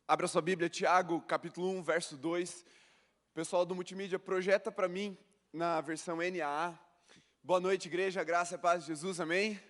Abra sua Bíblia, Tiago, capítulo 1, verso 2. Pessoal do multimídia, projeta para mim na versão NAA. Boa noite, igreja, graça e paz de Jesus, amém?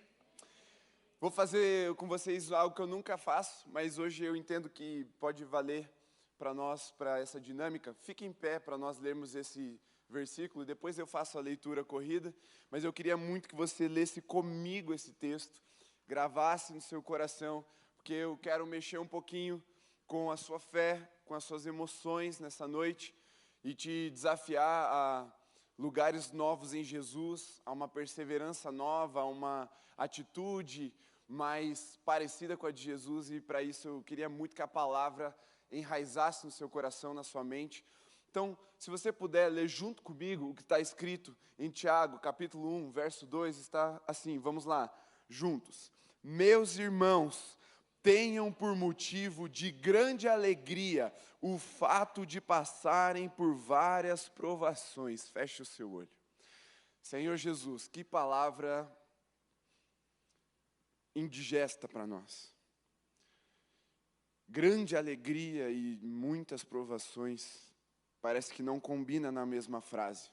Vou fazer com vocês algo que eu nunca faço, mas hoje eu entendo que pode valer para nós, para essa dinâmica. Fique em pé para nós lermos esse versículo, depois eu faço a leitura corrida, mas eu queria muito que você lesse comigo esse texto, gravasse no seu coração, porque eu quero mexer um pouquinho com a sua fé, com as suas emoções nessa noite e te desafiar a lugares novos em Jesus, a uma perseverança nova, a uma atitude mais parecida com a de Jesus, e para isso eu queria muito que a palavra enraizasse no seu coração, na sua mente. Então, se você puder ler junto comigo o que está escrito em Tiago, capítulo 1, verso 2, está assim, vamos lá, juntos. Meus irmãos, tenham por motivo de grande alegria o fato de passarem por várias provações. Feche o seu olho. Senhor Jesus, que palavra indigesta para nós. Grande alegria e muitas provações, parece que não combina na mesma frase.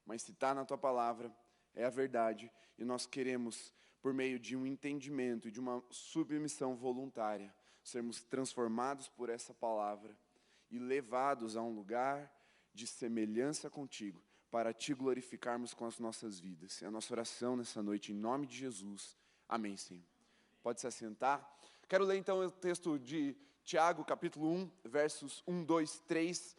Mas se está na tua palavra, é a verdade. E nós queremos, por meio de um entendimento e de uma submissão voluntária, sermos transformados por essa palavra e levados a um lugar de semelhança contigo, para te glorificarmos com as nossas vidas. É a nossa oração nessa noite, em nome de Jesus. Amém, Senhor. Pode se assentar. Quero ler então o texto de Tiago, capítulo 1, versos 1, 2, 3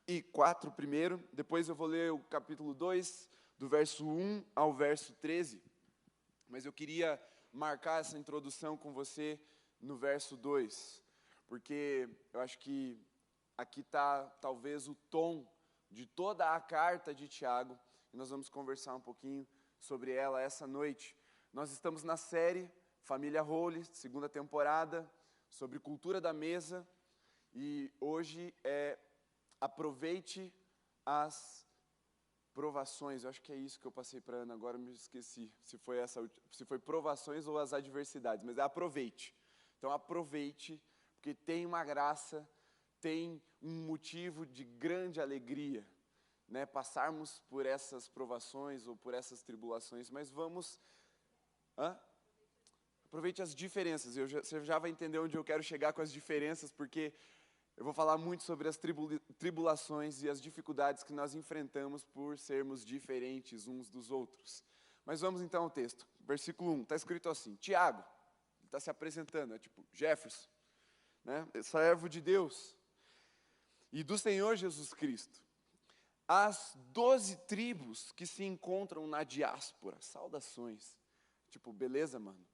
e 4 primeiro. Depois eu vou ler o capítulo 2, do verso 1 ao verso 13. Mas eu queria marcar essa introdução com você no verso 2, porque eu acho que aqui está talvez o tom de toda a carta de Tiago, e nós vamos conversar um pouquinho sobre ela essa noite. Nós estamos na série Família Holy, segunda temporada, sobre cultura da mesa, e hoje é aproveite as provações. Eu acho que é isso que eu passei para a Ana, agora eu me esqueci se foi provações ou as adversidades, mas é aproveite. Então aproveite, porque tem uma graça, tem um motivo de grande alegria, né, passarmos por essas provações ou por essas tribulações, mas vamos... Aproveite as diferenças. Você já vai entender onde eu quero chegar com as diferenças, porque eu vou falar muito sobre as tribulações e as dificuldades que nós enfrentamos por sermos diferentes uns dos outros. Mas vamos então ao texto. Versículo 1, está escrito assim: Tiago, ele está se apresentando, é tipo Jefferson, né? Servo de Deus e do Senhor Jesus Cristo. As 12 tribos que se encontram na diáspora, saudações. Tipo, beleza, mano?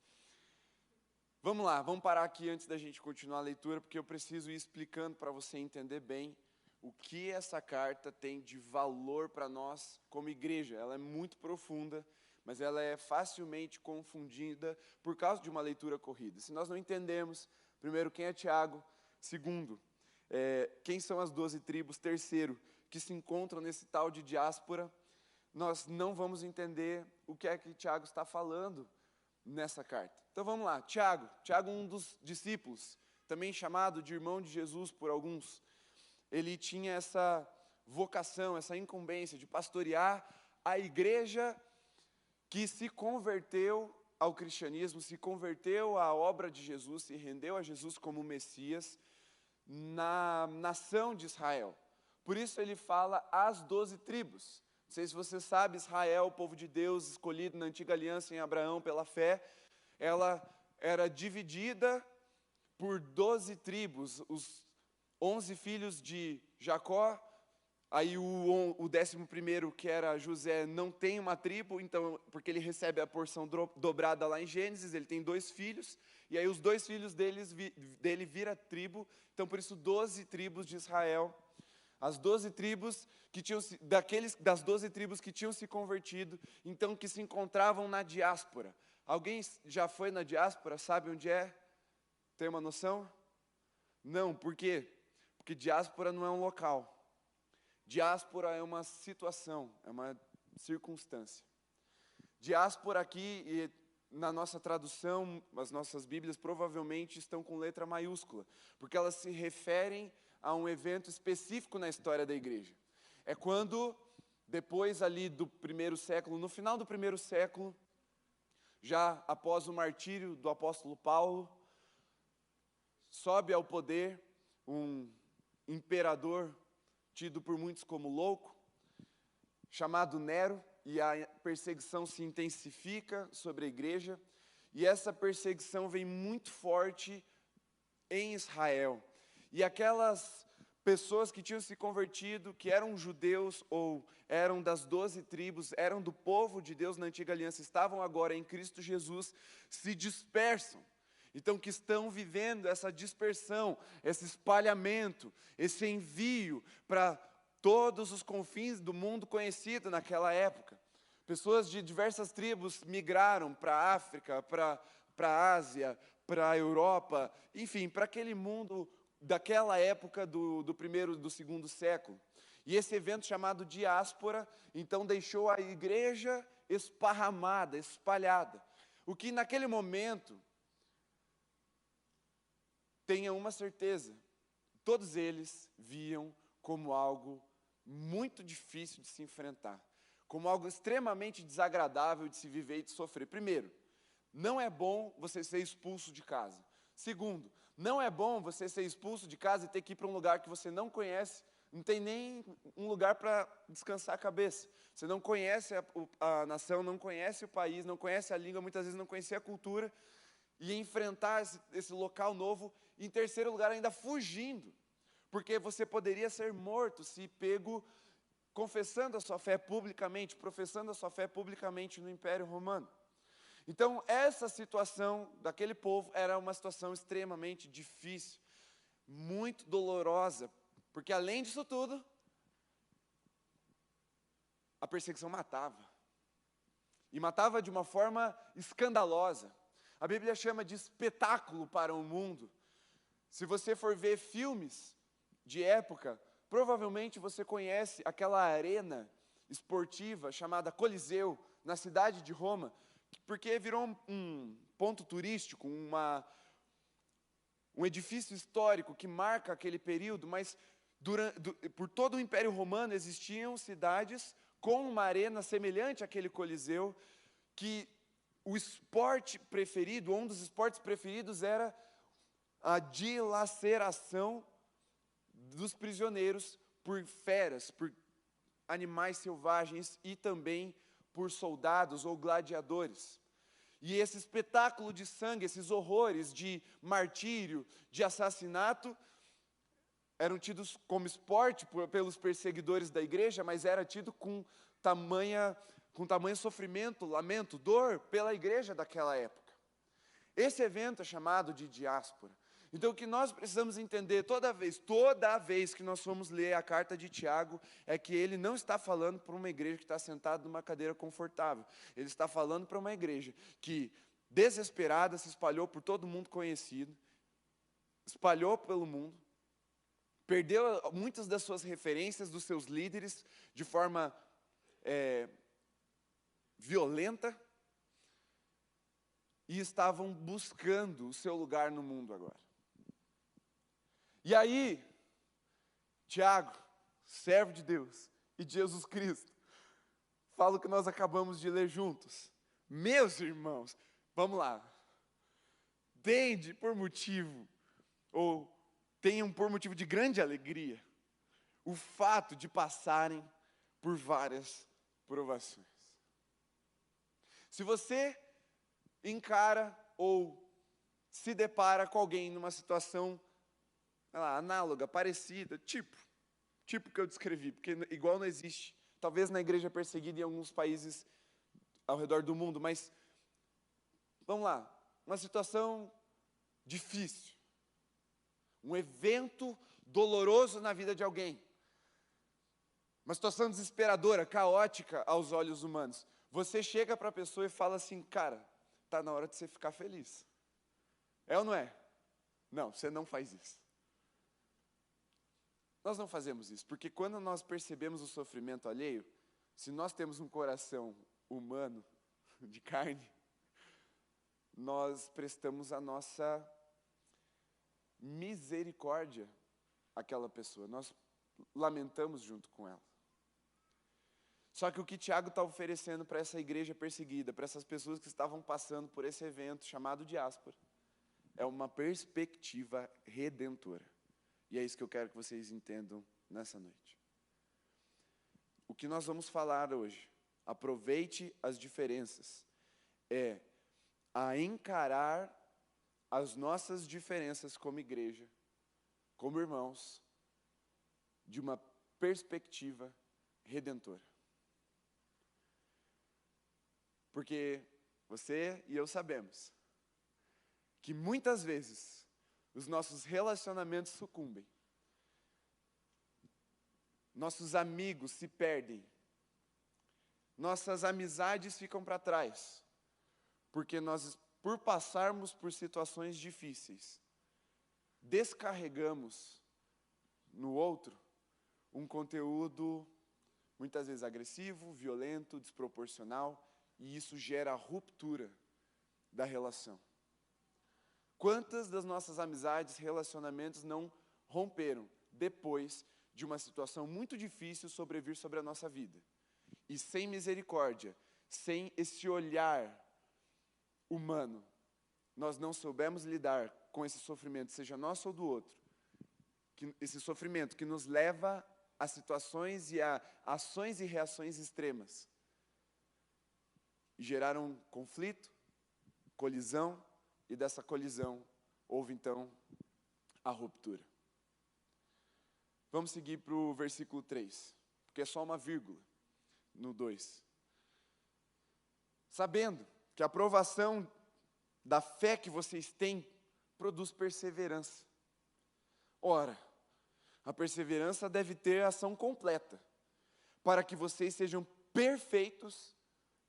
Vamos lá, vamos parar aqui antes da gente continuar a leitura, porque eu preciso ir explicando para você entender bem o que essa carta tem de valor para nós como igreja. Ela é muito profunda, mas ela é facilmente confundida por causa de uma leitura corrida. Se nós não entendemos, primeiro, quem é Tiago, segundo, quem são as 12 tribos, terceiro, que se encontram nesse tal de diáspora, nós não vamos entender o que é que Tiago está falando nessa carta. Então vamos lá, Tiago, um dos discípulos, também chamado de irmão de Jesus por alguns, ele tinha essa vocação, essa incumbência de pastorear a igreja que se converteu ao cristianismo, se converteu à obra de Jesus, se rendeu a Jesus como Messias na nação de Israel. Por isso ele fala as 12 tribos. Não sei se você sabe, Israel, o povo de Deus, escolhido na antiga aliança em Abraão pela fé, ela era dividida por 12 tribos, os 11 filhos de Jacó, aí o 11º, que era José, não tem uma tribo, então, porque ele recebe a porção dobrada lá em Gênesis, ele tem 2 filhos, e aí os 2 filhos dele vira tribo, então por isso 12 tribos de Israel. As 12 tribos das 12 tribos que tinham se convertido, então que se encontravam na diáspora. Alguém já foi na diáspora? Sabe onde é? Tem uma noção? Não, por quê? Porque diáspora não é um local. Diáspora é uma situação, é uma circunstância. Diáspora aqui na nossa tradução, as nossas Bíblias provavelmente estão com letra maiúscula, porque elas se referem a um evento específico na história da igreja. É quando, depois ali do primeiro século, no final do primeiro século, já após o martírio do apóstolo Paulo, sobe ao poder um imperador tido por muitos como louco, chamado Nero, e a perseguição se intensifica sobre a igreja, e essa perseguição vem muito forte em Israel. E aquelas pessoas que tinham se convertido, que eram judeus ou eram das 12 tribos, eram do povo de Deus na antiga aliança, estavam agora em Cristo Jesus, se dispersam. Então, que estão vivendo essa dispersão, esse espalhamento, esse envio para todos os confins do mundo conhecido naquela época. Pessoas de diversas tribos migraram para a África, para a Ásia, para a Europa, enfim, para aquele mundo daquela época do primeiro, do segundo século. E esse evento chamado diáspora, então deixou a igreja esparramada, espalhada. O que naquele momento, tenha uma certeza, todos eles viam como algo muito difícil de se enfrentar, como algo extremamente desagradável de se viver e de sofrer. Primeiro, não é bom você ser expulso de casa. Segundo, não é bom você ser expulso de casa e ter que ir para um lugar que você não conhece, não tem nem um lugar para descansar a cabeça. Você não conhece a nação, não conhece o país, não conhece a língua, muitas vezes não conhecia a cultura, e enfrentar esse local novo. Em terceiro lugar, ainda fugindo, porque você poderia ser morto se pego confessando a sua fé publicamente, professando a sua fé publicamente no Império Romano. Então, essa situação daquele povo era uma situação extremamente difícil, muito dolorosa, porque além disso tudo, a perseguição matava. E matava de uma forma escandalosa. A Bíblia chama de espetáculo para o mundo. Se você for ver filmes de época, provavelmente você conhece aquela arena esportiva chamada Coliseu, na cidade de Roma, porque virou um ponto turístico, um edifício histórico que marca aquele período, mas por todo o Império Romano existiam cidades com uma arena semelhante àquele Coliseu, que o esporte preferido, um dos esportes preferidos era a dilaceração dos prisioneiros por feras, por animais selvagens e também por soldados ou gladiadores. E esse espetáculo de sangue, esses horrores de martírio, de assassinato, eram tidos como esporte pelos perseguidores da igreja, mas era tido com tamanho sofrimento, lamento, dor pela igreja daquela época. Esse evento é chamado de diáspora. Então, o que nós precisamos entender toda vez que nós formos ler a carta de Tiago, é que ele não está falando para uma igreja que está sentada numa cadeira confortável. Ele está falando para uma igreja que, desesperada, se espalhou por todo mundo conhecido, espalhou pelo mundo, perdeu muitas das suas referências, dos seus líderes, de forma violenta, e estavam buscando o seu lugar no mundo agora. E aí, Tiago, servo de Deus e de Jesus Cristo, fala o que nós acabamos de ler juntos. Meus irmãos, vamos lá. Tenham por motivo de grande alegria o fato de passarem por várias provações. Se você encara ou se depara com alguém numa situação análoga, parecida, tipo que eu descrevi, porque igual não existe, talvez na igreja perseguida em alguns países ao redor do mundo, mas vamos lá, uma situação difícil, um evento doloroso na vida de alguém, uma situação desesperadora, caótica aos olhos humanos. Você chega para a pessoa e fala assim: cara, está na hora de você ficar feliz. É ou não é? Não, você não faz isso. Nós não fazemos isso, porque quando nós percebemos o sofrimento alheio, se nós temos um coração humano, de carne, nós prestamos a nossa misericórdia àquela pessoa. Nós lamentamos junto com ela. Só que o que Tiago está oferecendo para essa igreja perseguida, para essas pessoas que estavam passando por esse evento chamado diáspora, é uma perspectiva redentora. E é isso que eu quero que vocês entendam nessa noite. O que nós vamos falar hoje, aproveite as diferenças, é a encarar as nossas diferenças como igreja, como irmãos, de uma perspectiva redentora. Porque você e eu sabemos que muitas vezes os nossos relacionamentos sucumbem, nossos amigos se perdem, nossas amizades ficam para trás, porque nós, por passarmos por situações difíceis, descarregamos no outro um conteúdo muitas vezes agressivo, violento, desproporcional, e isso gera a ruptura da relação. Quantas das nossas amizades, relacionamentos não romperam depois de uma situação muito difícil sobrevir sobre a nossa vida? E sem misericórdia, sem esse olhar humano, nós não soubemos lidar com esse sofrimento, seja nosso ou do outro, esse sofrimento que nos leva a situações e a ações e reações extremas. E geraram conflito, colisão, e dessa colisão houve então a ruptura. Vamos seguir para o versículo 3, porque é só uma vírgula no 2. Sabendo que a aprovação da fé que vocês têm produz perseverança. Ora, a perseverança deve ter ação completa, para que vocês sejam perfeitos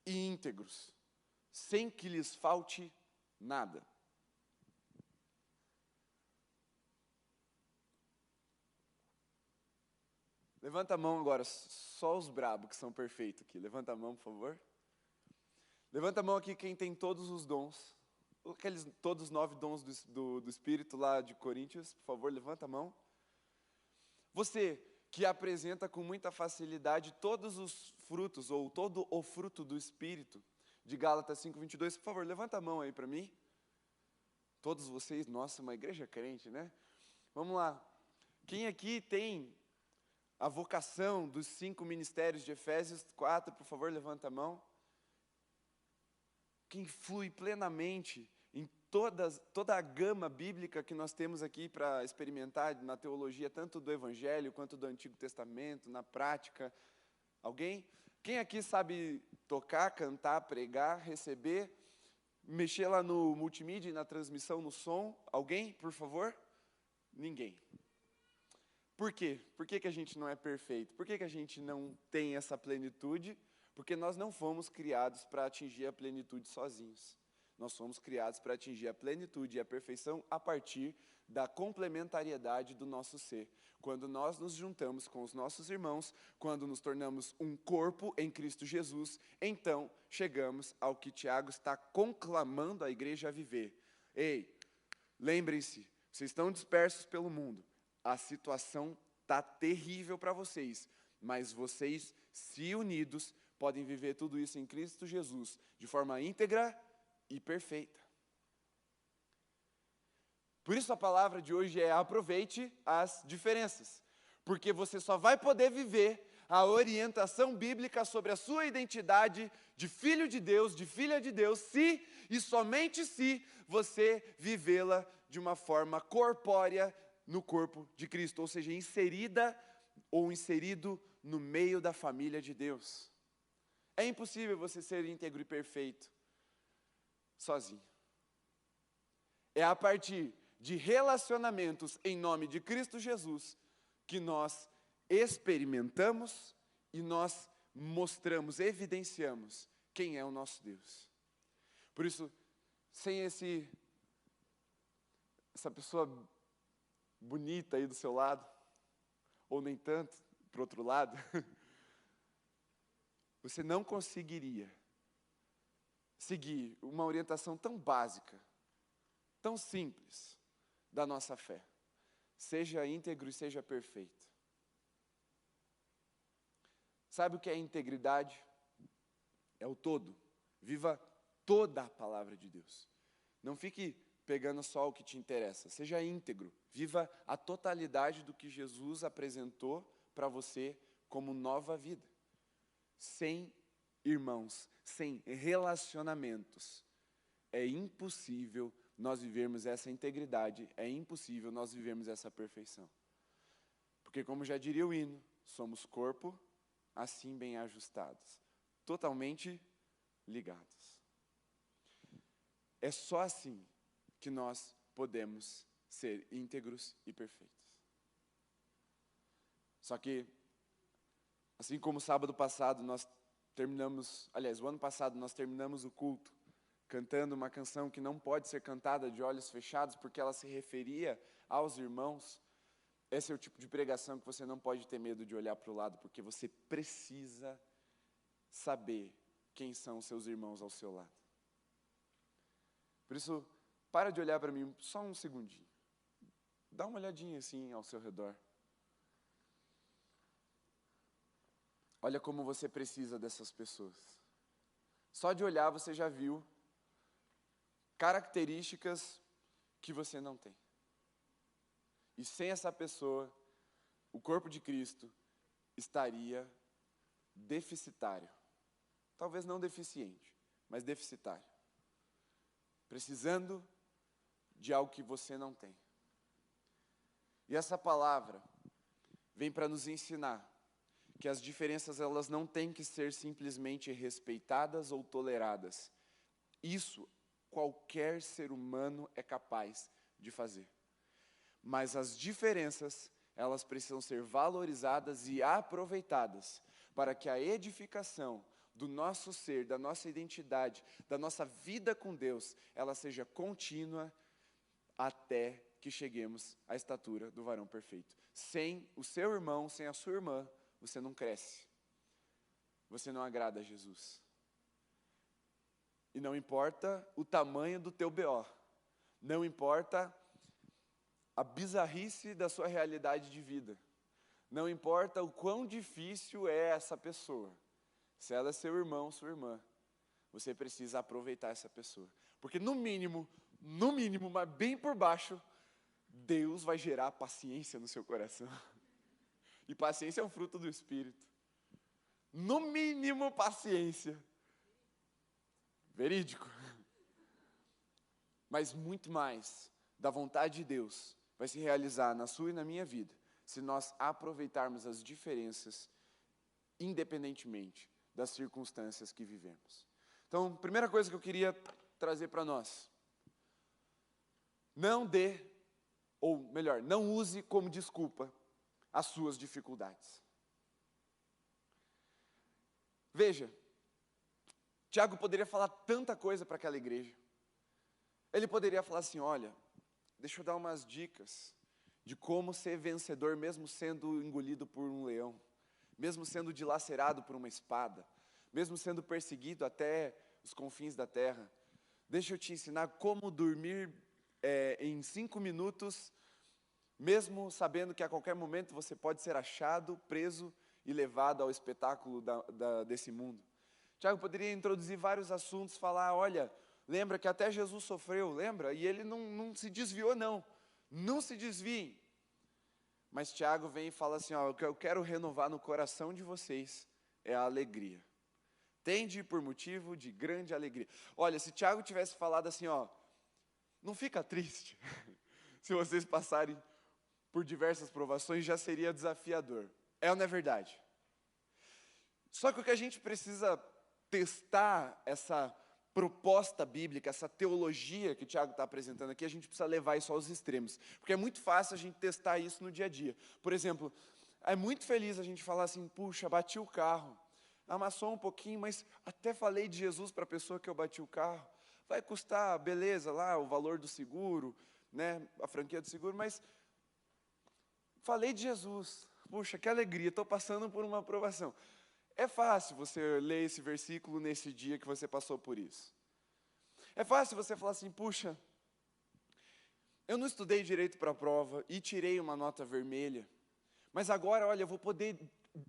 e íntegros, sem que lhes falte nada. Levanta a mão agora, só os brabos que são perfeitos aqui. Levanta a mão, por favor. Levanta a mão aqui quem tem todos os dons. Todos os 9 dons do Espírito lá de Coríntios, por favor, levanta a mão. Você que apresenta com muita facilidade todos os frutos, ou todo o fruto do Espírito, de Gálatas 5:22, por favor, levanta a mão aí para mim. Todos vocês, nossa, uma igreja crente, né? Vamos lá. Quem aqui tem a vocação dos 5 ministérios de Efésios 4, por favor, levanta a mão. Quem flui plenamente em toda a gama bíblica que nós temos aqui para experimentar na teologia, tanto do Evangelho quanto do Antigo Testamento, na prática. Alguém? Quem aqui sabe tocar, cantar, pregar, receber, mexer lá no multimídia e na transmissão, no som? Alguém, por favor? Ninguém. Por quê? Por que a gente não é perfeito? Por que a gente não tem essa plenitude? Porque nós não fomos criados para atingir a plenitude sozinhos. Nós fomos criados para atingir a plenitude e a perfeição a partir da complementariedade do nosso ser. Quando nós nos juntamos com os nossos irmãos, quando nos tornamos um corpo em Cristo Jesus, então chegamos ao que Tiago está conclamando a igreja a viver. Ei, lembrem-se, vocês estão dispersos pelo mundo. A situação está terrível para vocês, mas vocês, se unidos, podem viver tudo isso em Cristo Jesus, de forma íntegra e perfeita. Por isso a palavra de hoje é: aproveite as diferenças, porque você só vai poder viver a orientação bíblica sobre a sua identidade de filho de Deus, de filha de Deus, se e somente se você vivê-la de uma forma corpórea no corpo de Cristo, ou seja, inserida ou inserido no meio da família de Deus. É impossível você ser íntegro e perfeito sozinho. É a partir de relacionamentos em nome de Cristo Jesus que nós experimentamos e nós mostramos, evidenciamos quem é o nosso Deus. Por isso, sem essa pessoa bonita aí do seu lado, ou nem tanto, para o outro lado, você não conseguiria seguir uma orientação tão básica, tão simples da nossa fé. Seja íntegro e seja perfeito. Sabe o que é integridade? É o todo. Viva toda a palavra de Deus. Não fique pegando só o que te interessa. Seja íntegro. Viva a totalidade do que Jesus apresentou para você como nova vida. Sem irmãos, sem relacionamentos, é impossível nós vivermos essa integridade, é impossível nós vivermos essa perfeição. Porque, como já diria o hino, somos corpo, assim bem ajustados, totalmente ligados. É só assim que nós podemos ser íntegros e perfeitos. Só que, assim como sábado passado nós terminamos, aliás, o ano passado nós terminamos o culto cantando uma canção que não pode ser cantada de olhos fechados, porque ela se referia aos irmãos. Esse é o tipo de pregação que você não pode ter medo de olhar para o lado, porque você precisa saber quem são os seus irmãos ao seu lado. Por isso, para de olhar para mim só um segundinho. Dá uma olhadinha assim ao seu redor. Olha como você precisa dessas pessoas. Só de olhar você já viu características que você não tem. E sem essa pessoa, o corpo de Cristo estaria deficitário. Talvez não deficiente, mas deficitário. Precisando de algo que você não tem. E essa palavra vem para nos ensinar que as diferenças elas não têm que ser simplesmente respeitadas ou toleradas. Isso qualquer ser humano é capaz de fazer. Mas as diferenças, elas precisam ser valorizadas e aproveitadas para que a edificação do nosso ser, da nossa identidade, da nossa vida com Deus, ela seja contínua até que cheguemos à estatura do varão perfeito. Sem o seu irmão, sem a sua irmã, você não cresce. Você não agrada a Jesus. E não importa o tamanho do teu BO. Não importa a bizarrice da sua realidade de vida. Não importa o quão difícil é essa pessoa. Se ela é seu irmão, sua irmã, você precisa aproveitar essa pessoa. Porque no mínimo, mas bem por baixo, Deus vai gerar paciência no seu coração. E paciência é um fruto do Espírito. No mínimo, paciência. Verídico. Mas muito mais da vontade de Deus vai se realizar na sua e na minha vida, se nós aproveitarmos as diferenças, independentemente das circunstâncias que vivemos. Então, primeira coisa que eu queria trazer para nós. Não dê, ou melhor, não use como desculpa as suas dificuldades. Veja, Tiago poderia falar tanta coisa para aquela igreja. Ele poderia falar assim, olha, deixa eu dar umas dicas de como ser vencedor mesmo sendo engolido por um leão, mesmo sendo dilacerado por uma espada, mesmo sendo perseguido até os confins da terra. Deixa eu te ensinar como dormir em 5 minutos, mesmo sabendo que a qualquer momento você pode ser achado, preso e levado ao espetáculo desse mundo. Tiago poderia introduzir vários assuntos, falar, olha, lembra que até Jesus sofreu, lembra? E ele não se desviou, não. Não se desviem. Mas Tiago vem e fala assim, ó, o que eu quero renovar no coração de vocês é a alegria. Tende por motivo de grande alegria. Olha, se Tiago tivesse falado assim, ó, não fica triste se vocês passarem por diversas provações, já seria desafiador. É ou não é verdade? Só que o que a gente precisa testar essa proposta bíblica, essa teologia que o Tiago está apresentando aqui, a gente precisa levar isso aos extremos. Porque é muito fácil a gente testar isso no dia a dia. Por exemplo, é muito feliz a gente falar assim, puxa, bati o carro, amassou um pouquinho, mas até falei de Jesus para a pessoa que eu bati o carro. Vai custar, beleza, lá o valor do seguro, né, a franquia do seguro, mas falei de Jesus. Puxa, que alegria, estou passando por uma aprovação. É fácil você ler esse versículo nesse dia que você passou por isso. É fácil você falar assim, puxa, eu não estudei direito para a prova e tirei uma nota vermelha, mas agora, olha, eu vou poder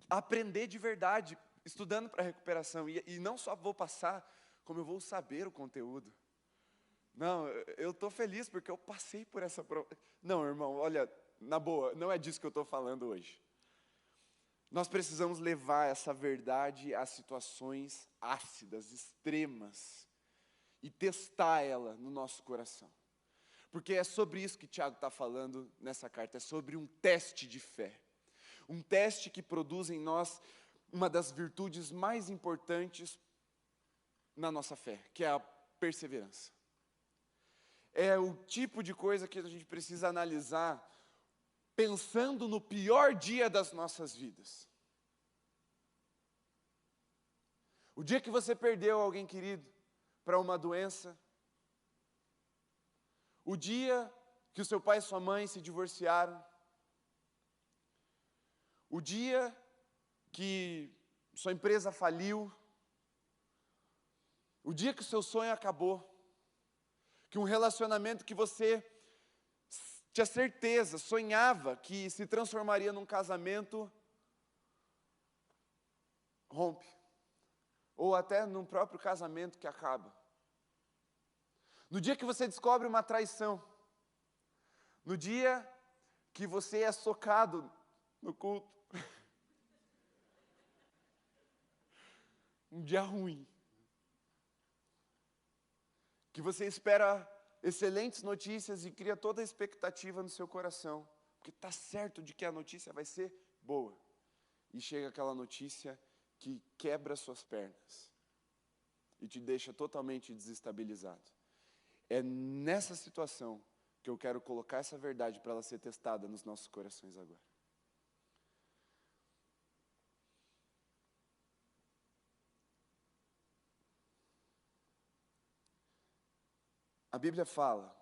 aprender de verdade, estudando para a recuperação, e não só vou passar, como eu vou saber o conteúdo. Não, eu estou feliz porque eu passei por essa prova. Não, irmão, olha, na boa, não é disso que eu estou falando hoje. Nós precisamos levar essa verdade a situações ácidas, extremas, e testar ela no nosso coração. Porque é sobre isso que Tiago está falando nessa carta, é sobre um teste de fé. Um teste que produz em nós uma das virtudes mais importantes na nossa fé, que é a perseverança. É o tipo de coisa que a gente precisa analisar pensando no pior dia das nossas vidas. O dia que você perdeu alguém querido para uma doença. O dia que o seu pai e sua mãe se divorciaram. O dia que sua empresa faliu. O dia que o seu sonho acabou. Que um relacionamento que você tinha certeza, sonhava que se transformaria num casamento, rompe. Ou até num próprio casamento que acaba. No dia que você descobre uma traição. No dia que você é socado no culto. Um dia ruim. Que você espera excelentes notícias e cria toda a expectativa no seu coração. Porque está certo de que a notícia vai ser boa. E chega aquela notícia que quebra suas pernas. E te deixa totalmente desestabilizado. É nessa situação que eu quero colocar essa verdade para ela ser testada nos nossos corações agora. A Bíblia fala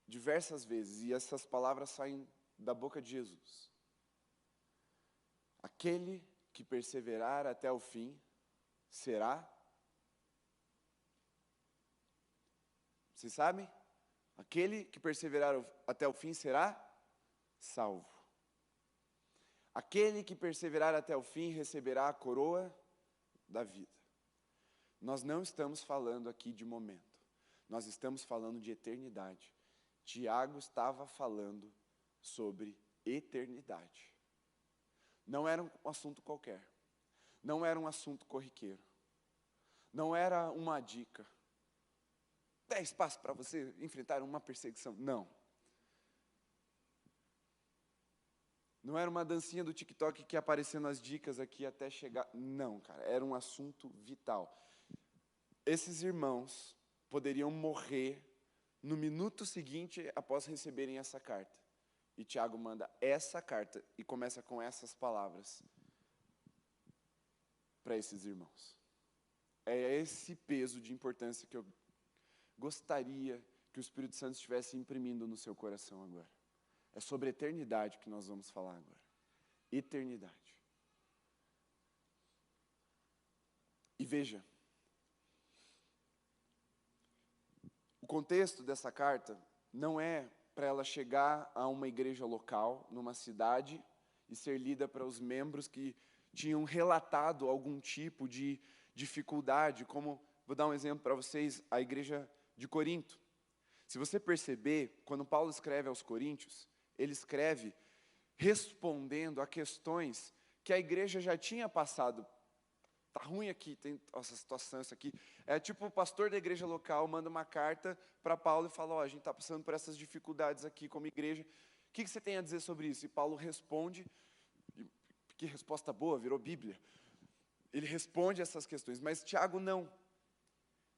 diversas vezes, e essas palavras saem da boca de Jesus. Aquele que perseverar até o fim será. Vocês sabem? Aquele que perseverar até o fim será salvo. Aquele que perseverar até o fim receberá a coroa da vida. Nós não estamos falando aqui de momento. Nós estamos falando de eternidade. Tiago estava falando sobre eternidade. Não era um assunto qualquer. Não era um assunto corriqueiro. Não era uma dica. 10 passos para você enfrentar uma perseguição. Não. Não era uma dancinha do TikTok que ia aparecendo as dicas aqui até chegar. Não, cara. Era um assunto vital. Esses irmãos poderiam morrer no minuto seguinte após receberem essa carta. E Tiago manda essa carta e começa com essas palavras para esses irmãos. É esse peso de importância que eu gostaria que o Espírito Santo estivesse imprimindo no seu coração agora. É sobre eternidade que nós vamos falar agora. Eternidade. E veja, o contexto dessa carta não é para ela chegar a uma igreja local, numa cidade, e ser lida para os membros que tinham relatado algum tipo de dificuldade, como, vou dar um exemplo para vocês, a igreja de Corinto. Se você perceber, quando Paulo escreve aos Coríntios, ele escreve respondendo a questões que a igreja já tinha passado. Está ruim aqui, tem essa situação, isso aqui. É tipo o pastor da igreja local manda uma carta para Paulo e fala, a gente está passando por essas dificuldades aqui como igreja. O que você tem a dizer sobre isso? E Paulo responde, que resposta boa, virou Bíblia. Ele responde essas questões, mas Tiago não.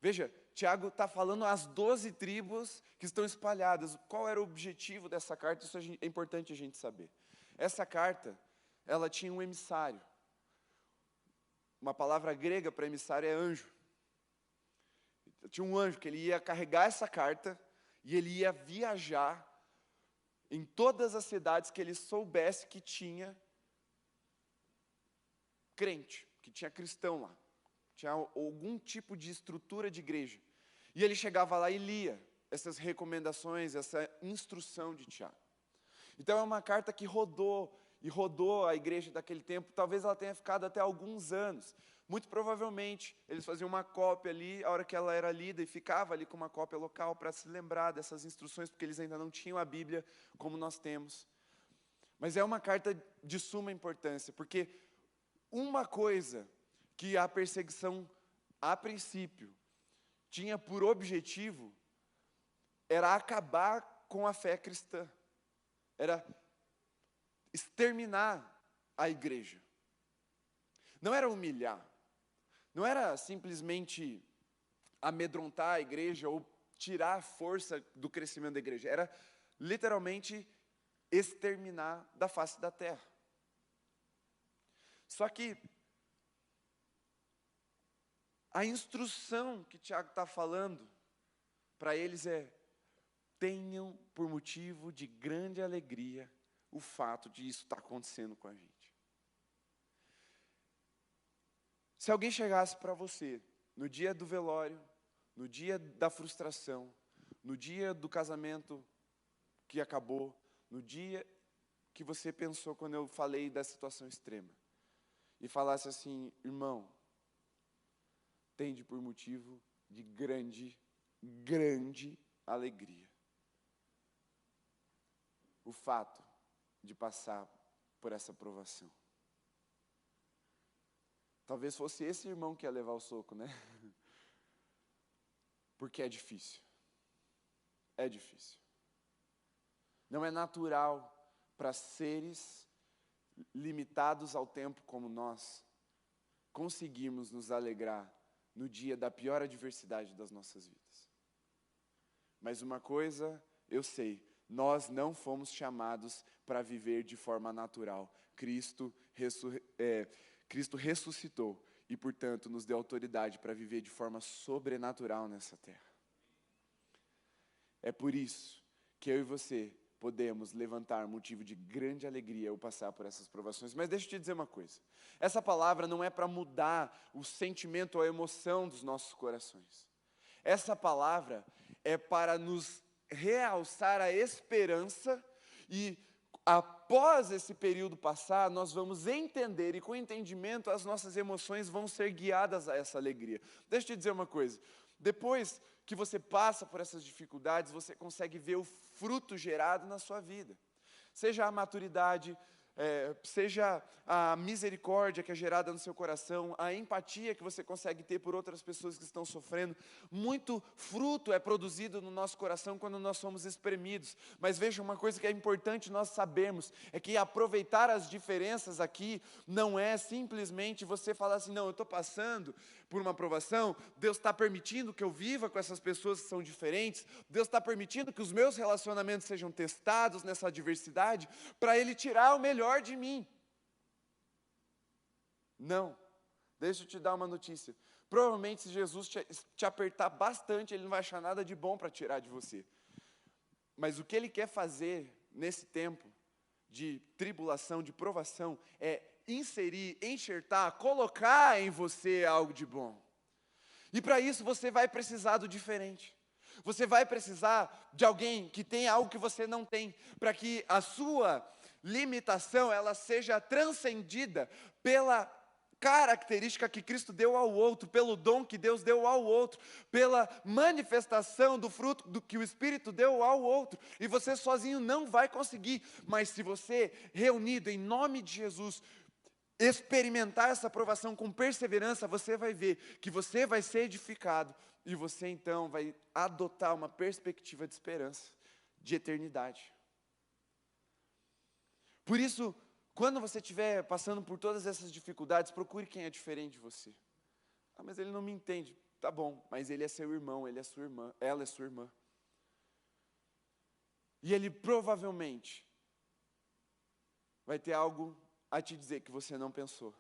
Veja, Tiago está falando às 12 tribos que estão espalhadas. Qual era o objetivo dessa carta? Isso é importante a gente saber. Essa carta, ela tinha um emissário. Uma palavra grega para emissário é anjo. Tinha um anjo que ele ia carregar essa carta e ele ia viajar em todas as cidades que ele soubesse que tinha crente, que tinha cristão lá. tinha algum tipo de estrutura de igreja. E ele chegava lá e lia essas recomendações, essa instrução de Tiago. Então é uma carta que rodou e rodou a igreja daquele tempo. Talvez ela tenha ficado até alguns anos. Muito provavelmente eles faziam uma cópia ali, a hora que ela era lida, e ficava ali com uma cópia local para se lembrar dessas instruções, porque eles ainda não tinham a Bíblia como nós temos. Mas é uma carta de suma importância, porque uma coisa que a perseguição, a princípio, tinha por objetivo era acabar com a fé cristã, era exterminar a igreja. Não era humilhar, não era simplesmente amedrontar a igreja ou tirar a força do crescimento da igreja, era literalmente exterminar da face da terra. Só que a instrução que Tiago está falando para eles é: tenham por motivo de grande alegria o fato de isso estar acontecendo com a gente. Se alguém chegasse para você no dia do velório, no dia da frustração, no dia do casamento que acabou, no dia que você pensou quando eu falei da situação extrema, e falasse assim: irmão, tende por motivo de grande, grande alegria o fato de passar por essa provação. Talvez fosse esse irmão que ia levar o soco, né? Porque é difícil. É difícil. Não é natural para seres limitados ao tempo como nós conseguirmos nos alegrar no dia da pior adversidade das nossas vidas. Mas uma coisa eu sei: nós não fomos chamados para viver de forma natural. Cristo ressuscitou e, portanto, nos deu autoridade para viver de forma sobrenatural nessa terra. É por isso que eu e você podemos levantar motivo de grande alegria ao passar por essas provações. Mas deixa eu te dizer uma coisa: essa palavra não é para mudar o sentimento ou a emoção dos nossos corações. Essa palavra é para nos realçar a esperança, e após esse período passar, nós vamos entender, e com entendimento as nossas emoções vão ser guiadas a essa alegria. Deixa eu te dizer uma coisa: depois que você passa por essas dificuldades, você consegue ver o fruto gerado na sua vida. Seja a maturidade, seja a misericórdia que é gerada no seu coração, a empatia que você consegue ter por outras pessoas que estão sofrendo. Muito fruto é produzido no nosso coração quando nós somos espremidos. Mas veja, uma coisa que é importante nós sabermos, é que aproveitar as diferenças aqui não é simplesmente você falar assim: não, eu estou passando por uma provação, Deus está permitindo que eu viva com essas pessoas que são diferentes, Deus está permitindo que os meus relacionamentos sejam testados nessa adversidade, para Ele tirar o melhor de mim. Não. Deixa eu te dar uma notícia. Provavelmente, se Jesus te apertar bastante, Ele não vai achar nada de bom para tirar de você. Mas o que Ele quer fazer nesse tempo de tribulação, de provação, é inserir, enxertar, colocar em você algo de bom. E para isso você vai precisar do diferente. Você vai precisar de alguém que tem algo que você não tem, para que a sua limitação ela seja transcendida pela característica que Cristo deu ao outro, pelo dom que Deus deu ao outro, pela manifestação do fruto do que o Espírito deu ao outro. E você sozinho não vai conseguir, mas se você, reunido em nome de Jesus, experimentar essa aprovação com perseverança, você vai ver que você vai ser edificado, e você então vai adotar uma perspectiva de esperança, de eternidade. Por isso, quando você estiver passando por todas essas dificuldades, procure quem é diferente de você. Ah, mas ele não me entende. Tá bom, mas ele é seu irmão, ele é sua irmã, ela é sua irmã. E ele provavelmente vai ter algo a te dizer que você não pensou.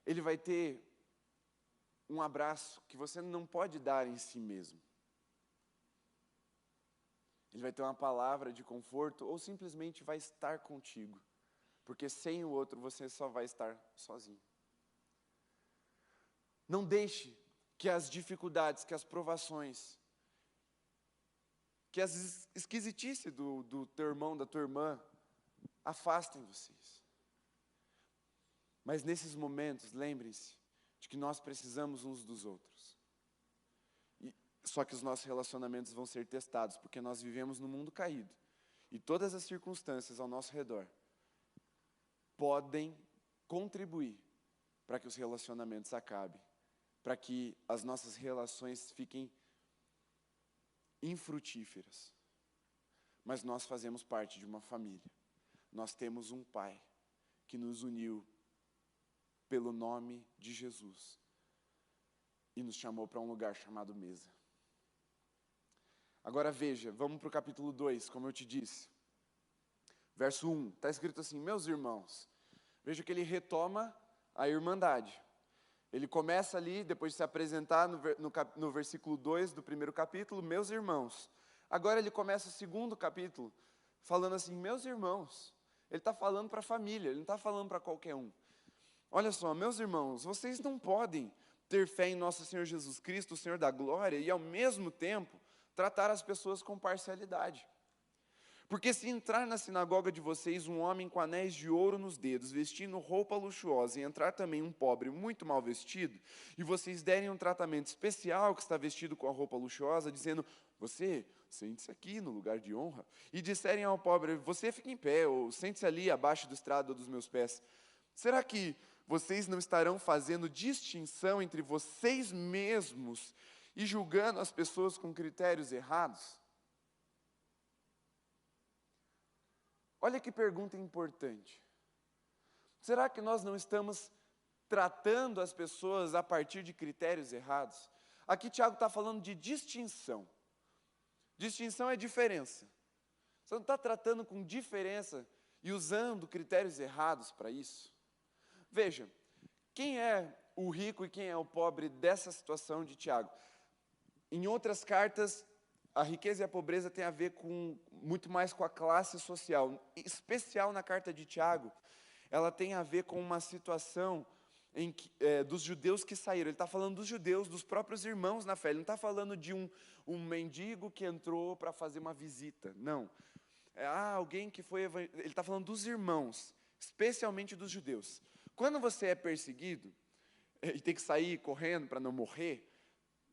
Ele vai ter um abraço que você não pode dar em si mesmo. Ele vai ter uma palavra de conforto ou simplesmente vai estar contigo. Porque sem o outro você só vai estar sozinho. Não deixe que as dificuldades, que as provações, que as esquisitices do teu irmão, da tua irmã, afastem vocês. Mas nesses momentos, lembrem-se de que nós precisamos uns dos outros. Só que os nossos relacionamentos vão ser testados, porque nós vivemos num mundo caído. E todas as circunstâncias ao nosso redor podem contribuir para que os relacionamentos acabem, para que as nossas relações fiquem infrutíferas. Mas nós fazemos parte de uma família. Nós temos um Pai que nos uniu pelo nome de Jesus e nos chamou para um lugar chamado mesa. Agora veja, vamos para o capítulo 2, como eu te disse. Verso 1, está escrito assim: meus irmãos. Veja que ele retoma a irmandade. Ele começa ali, depois de se apresentar no versículo 2 do primeiro capítulo, meus irmãos. Agora ele começa o segundo capítulo, falando assim, meus irmãos. Ele está falando para a família, ele não está falando para qualquer um. Olha só, meus irmãos, vocês não podem ter fé em nosso Senhor Jesus Cristo, o Senhor da glória, e ao mesmo tempo tratar as pessoas com parcialidade. Porque se entrar na sinagoga de vocês um homem com anéis de ouro nos dedos, vestindo roupa luxuosa, e entrar também um pobre muito mal vestido, e vocês derem um tratamento especial que está vestido com a roupa luxuosa, dizendo, você, sente-se aqui no lugar de honra, e disserem ao pobre, você fica em pé, ou sente-se ali abaixo do estrado dos meus pés, será que vocês não estarão fazendo distinção entre vocês mesmos e julgando as pessoas com critérios errados? Olha que pergunta importante. Será que nós não estamos tratando as pessoas a partir de critérios errados? Aqui Tiago está falando de distinção. Distinção é diferença. Você não está tratando com diferença e usando critérios errados para isso? Veja, quem é o rico e quem é o pobre dessa situação de Tiago? Em outras cartas, a riqueza e a pobreza têm a ver muito mais com a classe social. Em especial na carta de Tiago, ela tem a ver com uma situação dos judeus que saíram. Ele está falando dos judeus, dos próprios irmãos na fé. Ele não está falando de um mendigo que entrou para fazer uma visita. Não. Alguém que foi... Ele está falando dos irmãos, especialmente dos judeus. Quando você é perseguido e tem que sair correndo para não morrer,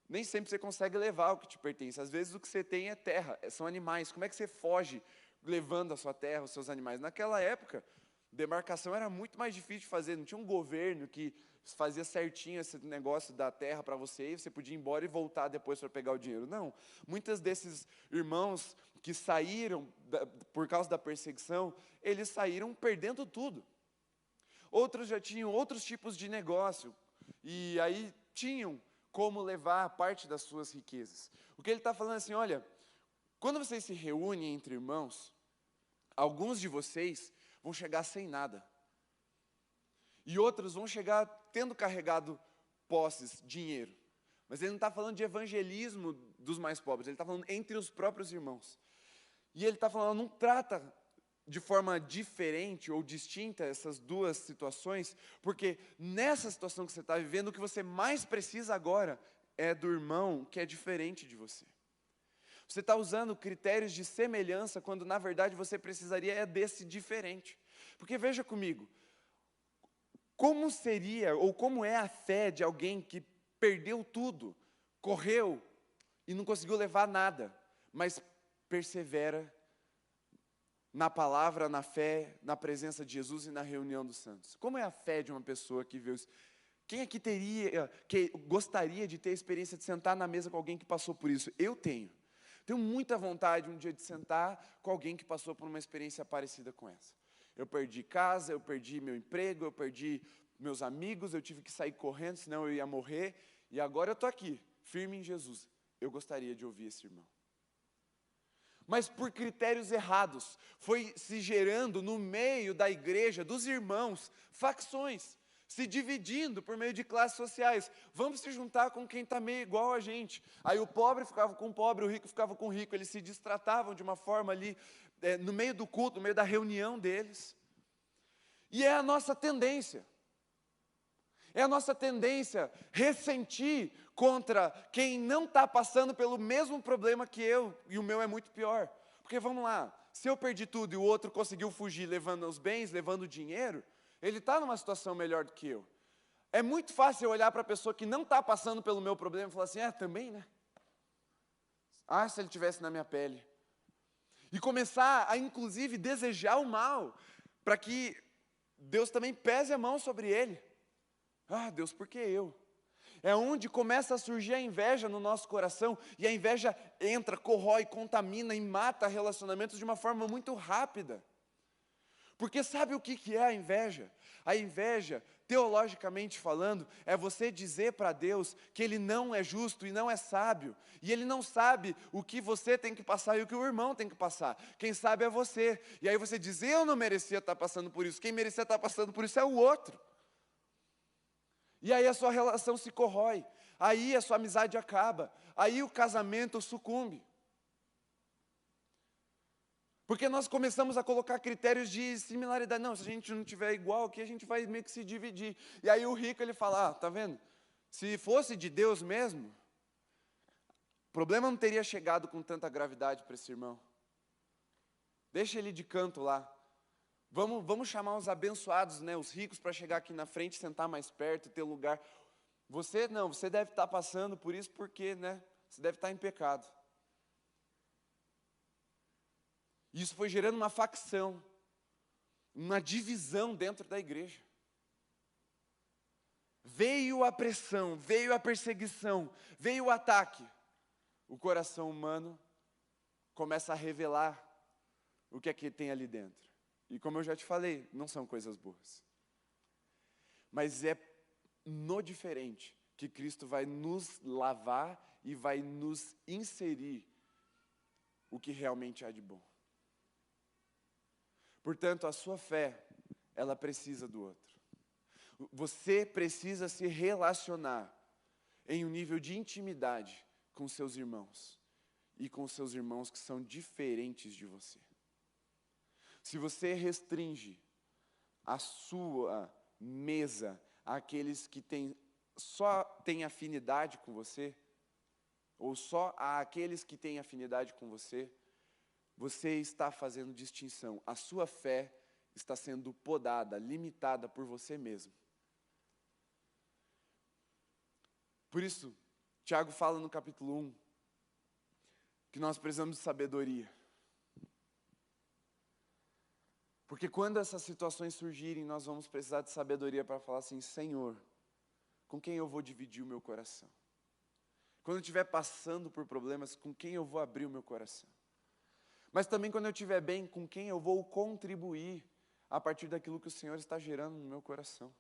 nem sempre você consegue levar o que te pertence. Às vezes o que você tem é terra, são animais. Como é que você foge levando a sua terra, os seus animais? Naquela época, demarcação era muito mais difícil de fazer. Não tinha um governo que fazia certinho esse negócio da terra para você, e você podia ir embora e voltar depois para pegar o dinheiro. Não. Muitos desses irmãos que saíram por causa da perseguição, eles saíram perdendo tudo. Outros já tinham outros tipos de negócio, e aí tinham como levar parte das suas riquezas. O que ele está falando assim, olha, quando vocês se reúnem entre irmãos, alguns de vocês vão chegar sem nada. E outros vão chegar tendo carregado posses, dinheiro. Mas ele não está falando de evangelismo dos mais pobres, ele está falando entre os próprios irmãos. E ele está falando, não trata de forma diferente ou distinta essas duas situações, porque nessa situação que você está vivendo, o que você mais precisa agora é do irmão que é diferente de você. Você está usando critérios de semelhança, quando na verdade você precisaria desse diferente. Porque veja comigo, como seria ou como é a fé de alguém que perdeu tudo, correu e não conseguiu levar nada, mas persevera na palavra, na fé, na presença de Jesus e na reunião dos santos? Como é a fé de uma pessoa que vê isso? Quem aqui gostaria de ter a experiência de sentar na mesa com alguém que passou por isso? Eu tenho. Tenho muita vontade um dia de sentar com alguém que passou por uma experiência parecida com essa. Eu perdi casa, eu perdi meu emprego, eu perdi meus amigos, eu tive que sair correndo, senão eu ia morrer. E agora eu estou aqui, firme em Jesus. Eu gostaria de ouvir esse irmão. Mas por critérios errados, foi se gerando no meio da igreja, dos irmãos, facções, se dividindo por meio de classes sociais. Vamos se juntar com quem está meio igual a gente. Aí o pobre ficava com o pobre, o rico ficava com o rico, eles se destratavam de uma forma ali, no meio do culto, no meio da reunião deles. E é a nossa tendência. É a nossa tendência ressentir contra quem não está passando pelo mesmo problema que eu, e o meu é muito pior. Porque vamos lá, se eu perdi tudo e o outro conseguiu fugir levando os bens, levando o dinheiro, ele está numa situação melhor do que eu. É muito fácil eu olhar para a pessoa que não está passando pelo meu problema e falar assim, também, né? Ah, se ele estivesse na minha pele. E começar a, inclusive, desejar o mal, para que Deus também pese a mão sobre ele. Ah, Deus, por que eu? É onde começa a surgir a inveja no nosso coração, e a inveja entra, corrói, contamina e mata relacionamentos de uma forma muito rápida. Porque sabe o que é a inveja? A inveja, teologicamente falando, é você dizer para Deus que Ele não é justo e não é sábio, e Ele não sabe o que você tem que passar e o que o irmão tem que passar. Quem sabe é você. E aí você diz, eu não merecia estar passando por isso, quem merecia estar passando por isso é o outro. E aí a sua relação se corrói, aí a sua amizade acaba, aí o casamento sucumbe. Porque nós começamos a colocar critérios de similaridade. Não, se a gente não tiver igual aqui, a gente vai meio que se dividir. E aí o rico, ele fala, tá vendo? Se fosse de Deus mesmo, o problema não teria chegado com tanta gravidade para esse irmão. Deixa ele de canto lá. Vamos chamar os abençoados, né, os ricos, para chegar aqui na frente, sentar mais perto, ter lugar. Você não, você deve estar passando por isso porque, né, você deve estar em pecado. Isso foi gerando uma facção, uma divisão dentro da igreja. Veio a pressão, veio a perseguição, veio o ataque. O coração humano começa a revelar o que é que tem ali dentro. E como eu já te falei, não são coisas boas. Mas é no diferente que Cristo vai nos lavar e vai nos inserir o que realmente há de bom. Portanto, a sua fé, ela precisa do outro. Você precisa se relacionar em um nível de intimidade com seus irmãos e com seus irmãos que são diferentes de você. Se você restringe a sua mesa àqueles que só têm afinidade com você, ou só àqueles que têm afinidade com você, você está fazendo distinção. A sua fé está sendo podada, limitada por você mesmo. Por isso, Tiago fala no capítulo 1, que nós precisamos de sabedoria. Porque quando essas situações surgirem, nós vamos precisar de sabedoria para falar assim, Senhor, com quem eu vou dividir o meu coração? Quando eu estiver passando por problemas, com quem eu vou abrir o meu coração? Mas também quando eu estiver bem, com quem eu vou contribuir a partir daquilo que o Senhor está gerando no meu coração?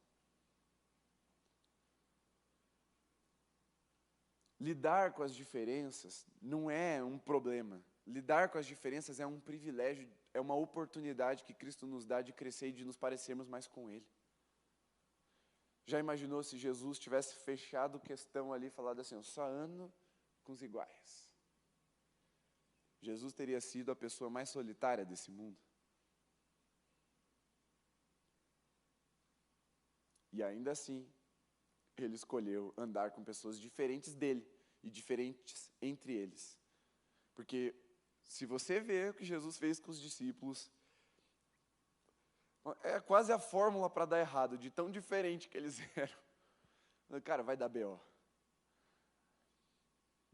Lidar com as diferenças não é um problema. Lidar com as diferenças é um privilégio, é uma oportunidade que Cristo nos dá de crescer e de nos parecermos mais com Ele. Já imaginou se Jesus tivesse fechado questão ali e falado assim, eu só ando com os iguais? Jesus teria sido a pessoa mais solitária desse mundo. E ainda assim, Ele escolheu andar com pessoas diferentes dele e diferentes entre eles. Porque se você vê o que Jesus fez com os discípulos, é quase a fórmula para dar errado, de tão diferente que eles eram. Cara, vai dar B.O.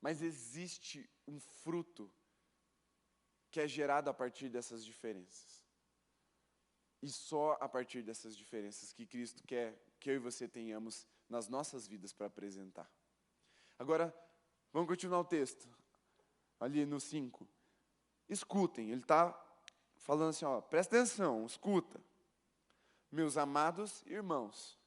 Mas existe um fruto que é gerado a partir dessas diferenças. E só a partir dessas diferenças que Cristo quer que eu e você tenhamos nas nossas vidas para apresentar. Agora, vamos continuar o texto. Ali no 5. Escutem, ele está falando assim, presta atenção, escuta. Meus amados irmãos,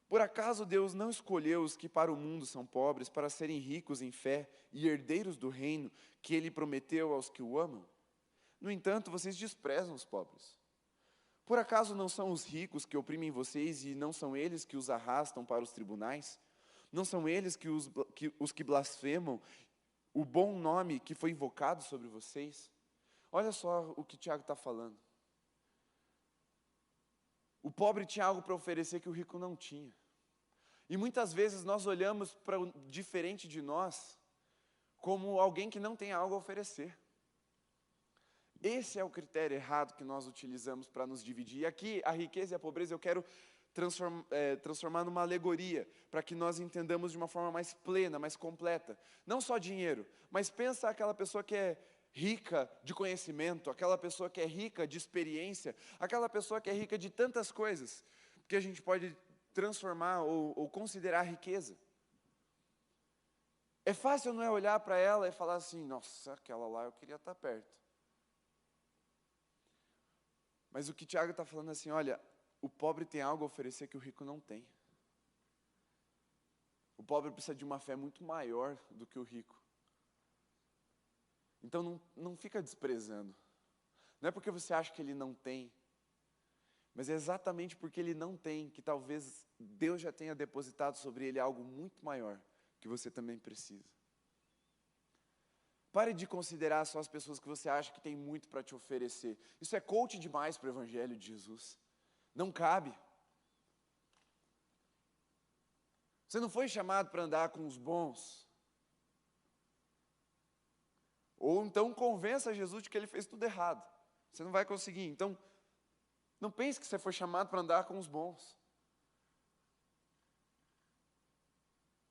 por acaso Deus não escolheu os que para o mundo são pobres para serem ricos em fé e herdeiros do reino que Ele prometeu aos que o amam? No entanto, vocês desprezam os pobres. Por acaso não são os ricos que oprimem vocês e não são eles que os arrastam para os tribunais? Não são eles os que blasfemam o bom nome que foi invocado sobre vocês? Olha só o que Tiago está falando. O pobre tinha algo para oferecer que o rico não tinha. E muitas vezes nós olhamos para o diferente de nós como alguém que não tem algo a oferecer. Esse é o critério errado que nós utilizamos para nos dividir. E aqui, a riqueza e a pobreza eu quero transformar numa alegoria, para que nós entendamos de uma forma mais plena, mais completa. Não só dinheiro, mas pensa aquela pessoa que é rica de conhecimento, aquela pessoa que é rica de experiência, aquela pessoa que é rica de tantas coisas, que a gente pode transformar ou considerar riqueza. É fácil, não é, olhar para ela e falar assim, nossa, aquela lá eu queria estar perto. Mas o que Tiago está falando é assim, olha, o pobre tem algo a oferecer que o rico não tem. O pobre precisa de uma fé muito maior do que o rico. Então não fica desprezando. Não é porque você acha que ele não tem, mas é exatamente porque ele não tem que talvez Deus já tenha depositado sobre ele algo muito maior que você também precisa. Pare de considerar só as pessoas que você acha que tem muito para te oferecer. Isso é coach demais para o Evangelho de Jesus. Não cabe. Você não foi chamado para andar com os bons. Ou então convença Jesus de que ele fez tudo errado. Você não vai conseguir. Então, não pense que você foi chamado para andar com os bons.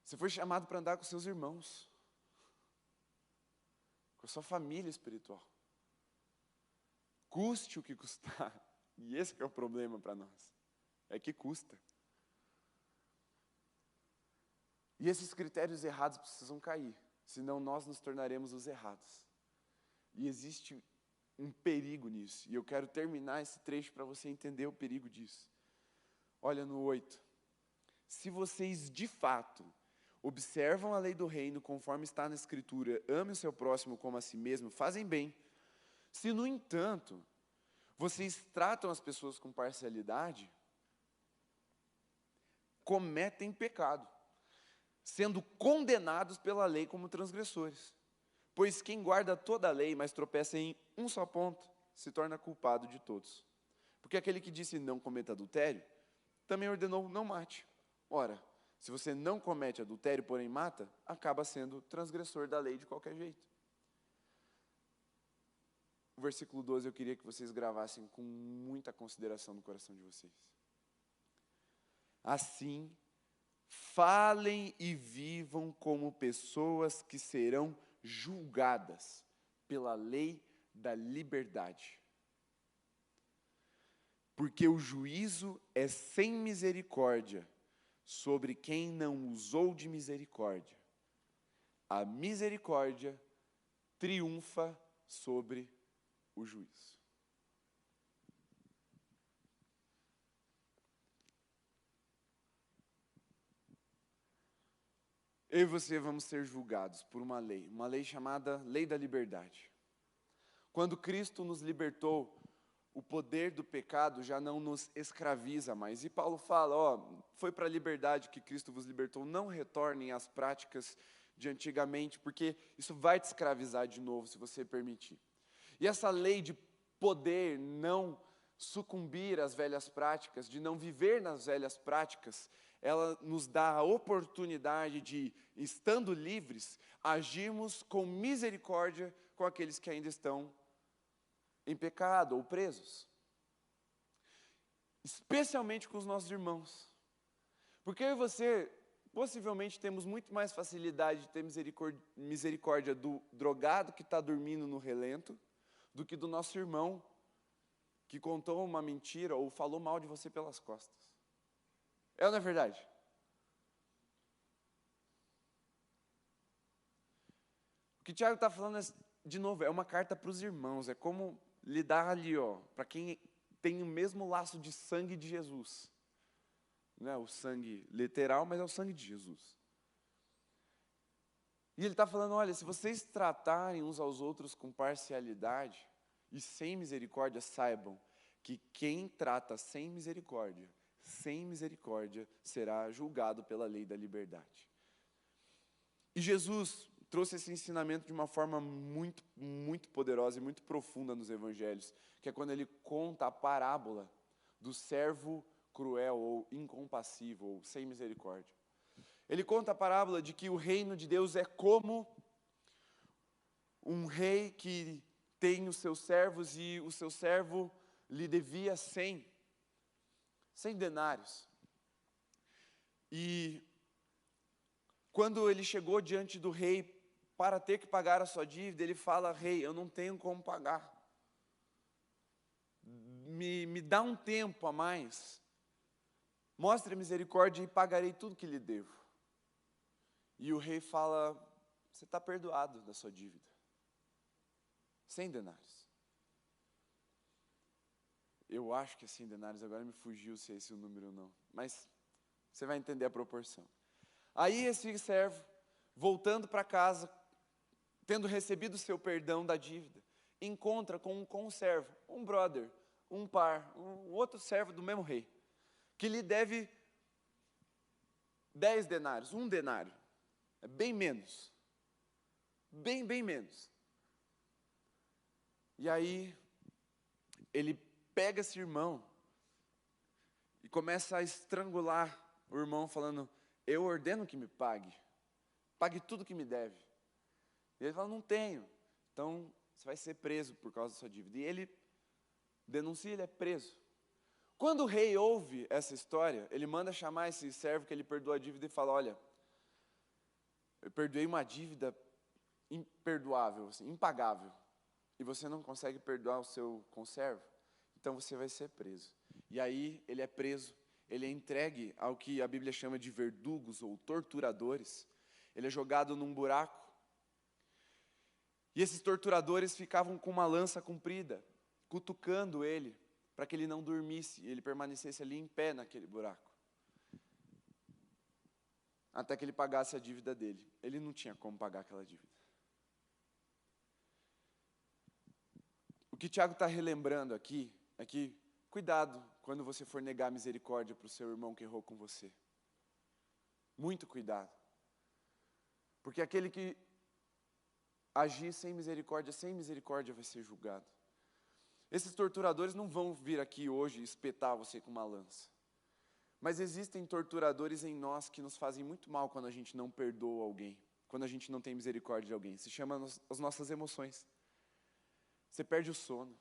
Você foi chamado para andar com seus irmãos. Com a sua família espiritual. Custe o que custar. E esse que é o problema para nós. É que custa. E esses critérios errados precisam cair. Senão nós nos tornaremos os errados. E existe um perigo nisso. E eu quero terminar esse trecho para você entender o perigo disso. Olha no 8. Se vocês de fato observam a lei do reino conforme está na Escritura, ame o seu próximo como a si mesmo, fazem bem. Se, no entanto, vocês tratam as pessoas com parcialidade, cometem pecado, sendo condenados pela lei como transgressores. Pois quem guarda toda a lei, mas tropeça em um só ponto, se torna culpado de todos. Porque aquele que disse não cometa adultério, também ordenou não mate. Ora, se você não comete adultério, porém mata, acaba sendo transgressor da lei de qualquer jeito. O versículo 12 eu queria que vocês gravassem com muita consideração no coração de vocês. Assim, falem e vivam como pessoas que serão julgadas pela lei da liberdade. Porque o juízo é sem misericórdia sobre quem não usou de misericórdia. A misericórdia triunfa sobre o juízo. Eu e você vamos ser julgados por uma lei chamada Lei da Liberdade. Quando Cristo nos libertou, o poder do pecado já não nos escraviza mais. E Paulo fala, foi para a liberdade que Cristo vos libertou, não retornem às práticas de antigamente, porque isso vai te escravizar de novo, se você permitir. E essa lei de poder não sucumbir às velhas práticas, de não viver nas velhas práticas, ela nos dá a oportunidade de, estando livres, agirmos com misericórdia com aqueles que ainda estão em pecado ou presos. Especialmente com os nossos irmãos. Porque eu e você, possivelmente, temos muito mais facilidade de ter misericórdia do drogado que está dormindo no relento, do que do nosso irmão que contou uma mentira ou falou mal de você pelas costas. É ou não é verdade? O que o Tiago está falando, de novo, é uma carta para os irmãos. É como lidar ali, para quem tem o mesmo laço de sangue de Jesus. Não é o sangue literal, mas é o sangue de Jesus. E ele está falando, olha, se vocês tratarem uns aos outros com parcialidade e sem misericórdia, saibam que quem trata sem misericórdia será julgado pela lei da liberdade. E Jesus trouxe esse ensinamento de uma forma muito, muito poderosa e muito profunda nos evangelhos, que é quando ele conta a parábola do servo cruel ou incompassível ou sem misericórdia. Ele conta a parábola de que o reino de Deus é como um rei que tem os seus servos e o seu servo lhe devia 100 denários. E quando ele chegou diante do rei para ter que pagar a sua dívida, ele fala: rei, eu não tenho como pagar. Me dá um tempo a mais. Mostre misericórdia e pagarei tudo que lhe devo. E o rei fala: você está perdoado da sua dívida. 100 denários. Eu acho que é 100 denários, agora me fugiu se é esse o número ou não. Mas você vai entender a proporção. Aí esse servo, voltando para casa, tendo recebido o seu perdão da dívida, encontra com um conservo, um brother, um par, um outro servo do mesmo rei, que lhe deve 10 denários, 1 denário. É bem menos. Bem menos. E aí, ele pega esse irmão e começa a estrangular o irmão, falando: eu ordeno que me pague. Pague tudo que me deve. E ele fala: não tenho. Então, você vai ser preso por causa da sua dívida. E ele denuncia, ele é preso. Quando o rei ouve essa história, ele manda chamar esse servo que ele perdoou a dívida e fala: olha, eu perdoei uma dívida imperdoável, assim, impagável, e você não consegue perdoar o seu conservo, então você vai ser preso. E aí ele é preso, ele é entregue ao que a Bíblia chama de verdugos ou torturadores. Ele é jogado num buraco, e esses torturadores ficavam com uma lança comprida, cutucando ele, para que ele não dormisse, e ele permanecesse ali em pé naquele buraco, até que ele pagasse a dívida dele. Ele não tinha como pagar aquela dívida. O que Tiago está relembrando aqui é que, cuidado quando você for negar misericórdia para o seu irmão que errou com você. Muito cuidado. Porque aquele que agir sem misericórdia vai ser julgado. Esses torturadores não vão vir aqui hoje espetar você com uma lança. Mas existem torturadores em nós que nos fazem muito mal quando a gente não perdoa alguém, quando a gente não tem misericórdia de alguém. Se chama as nossas emoções. Você perde o sono,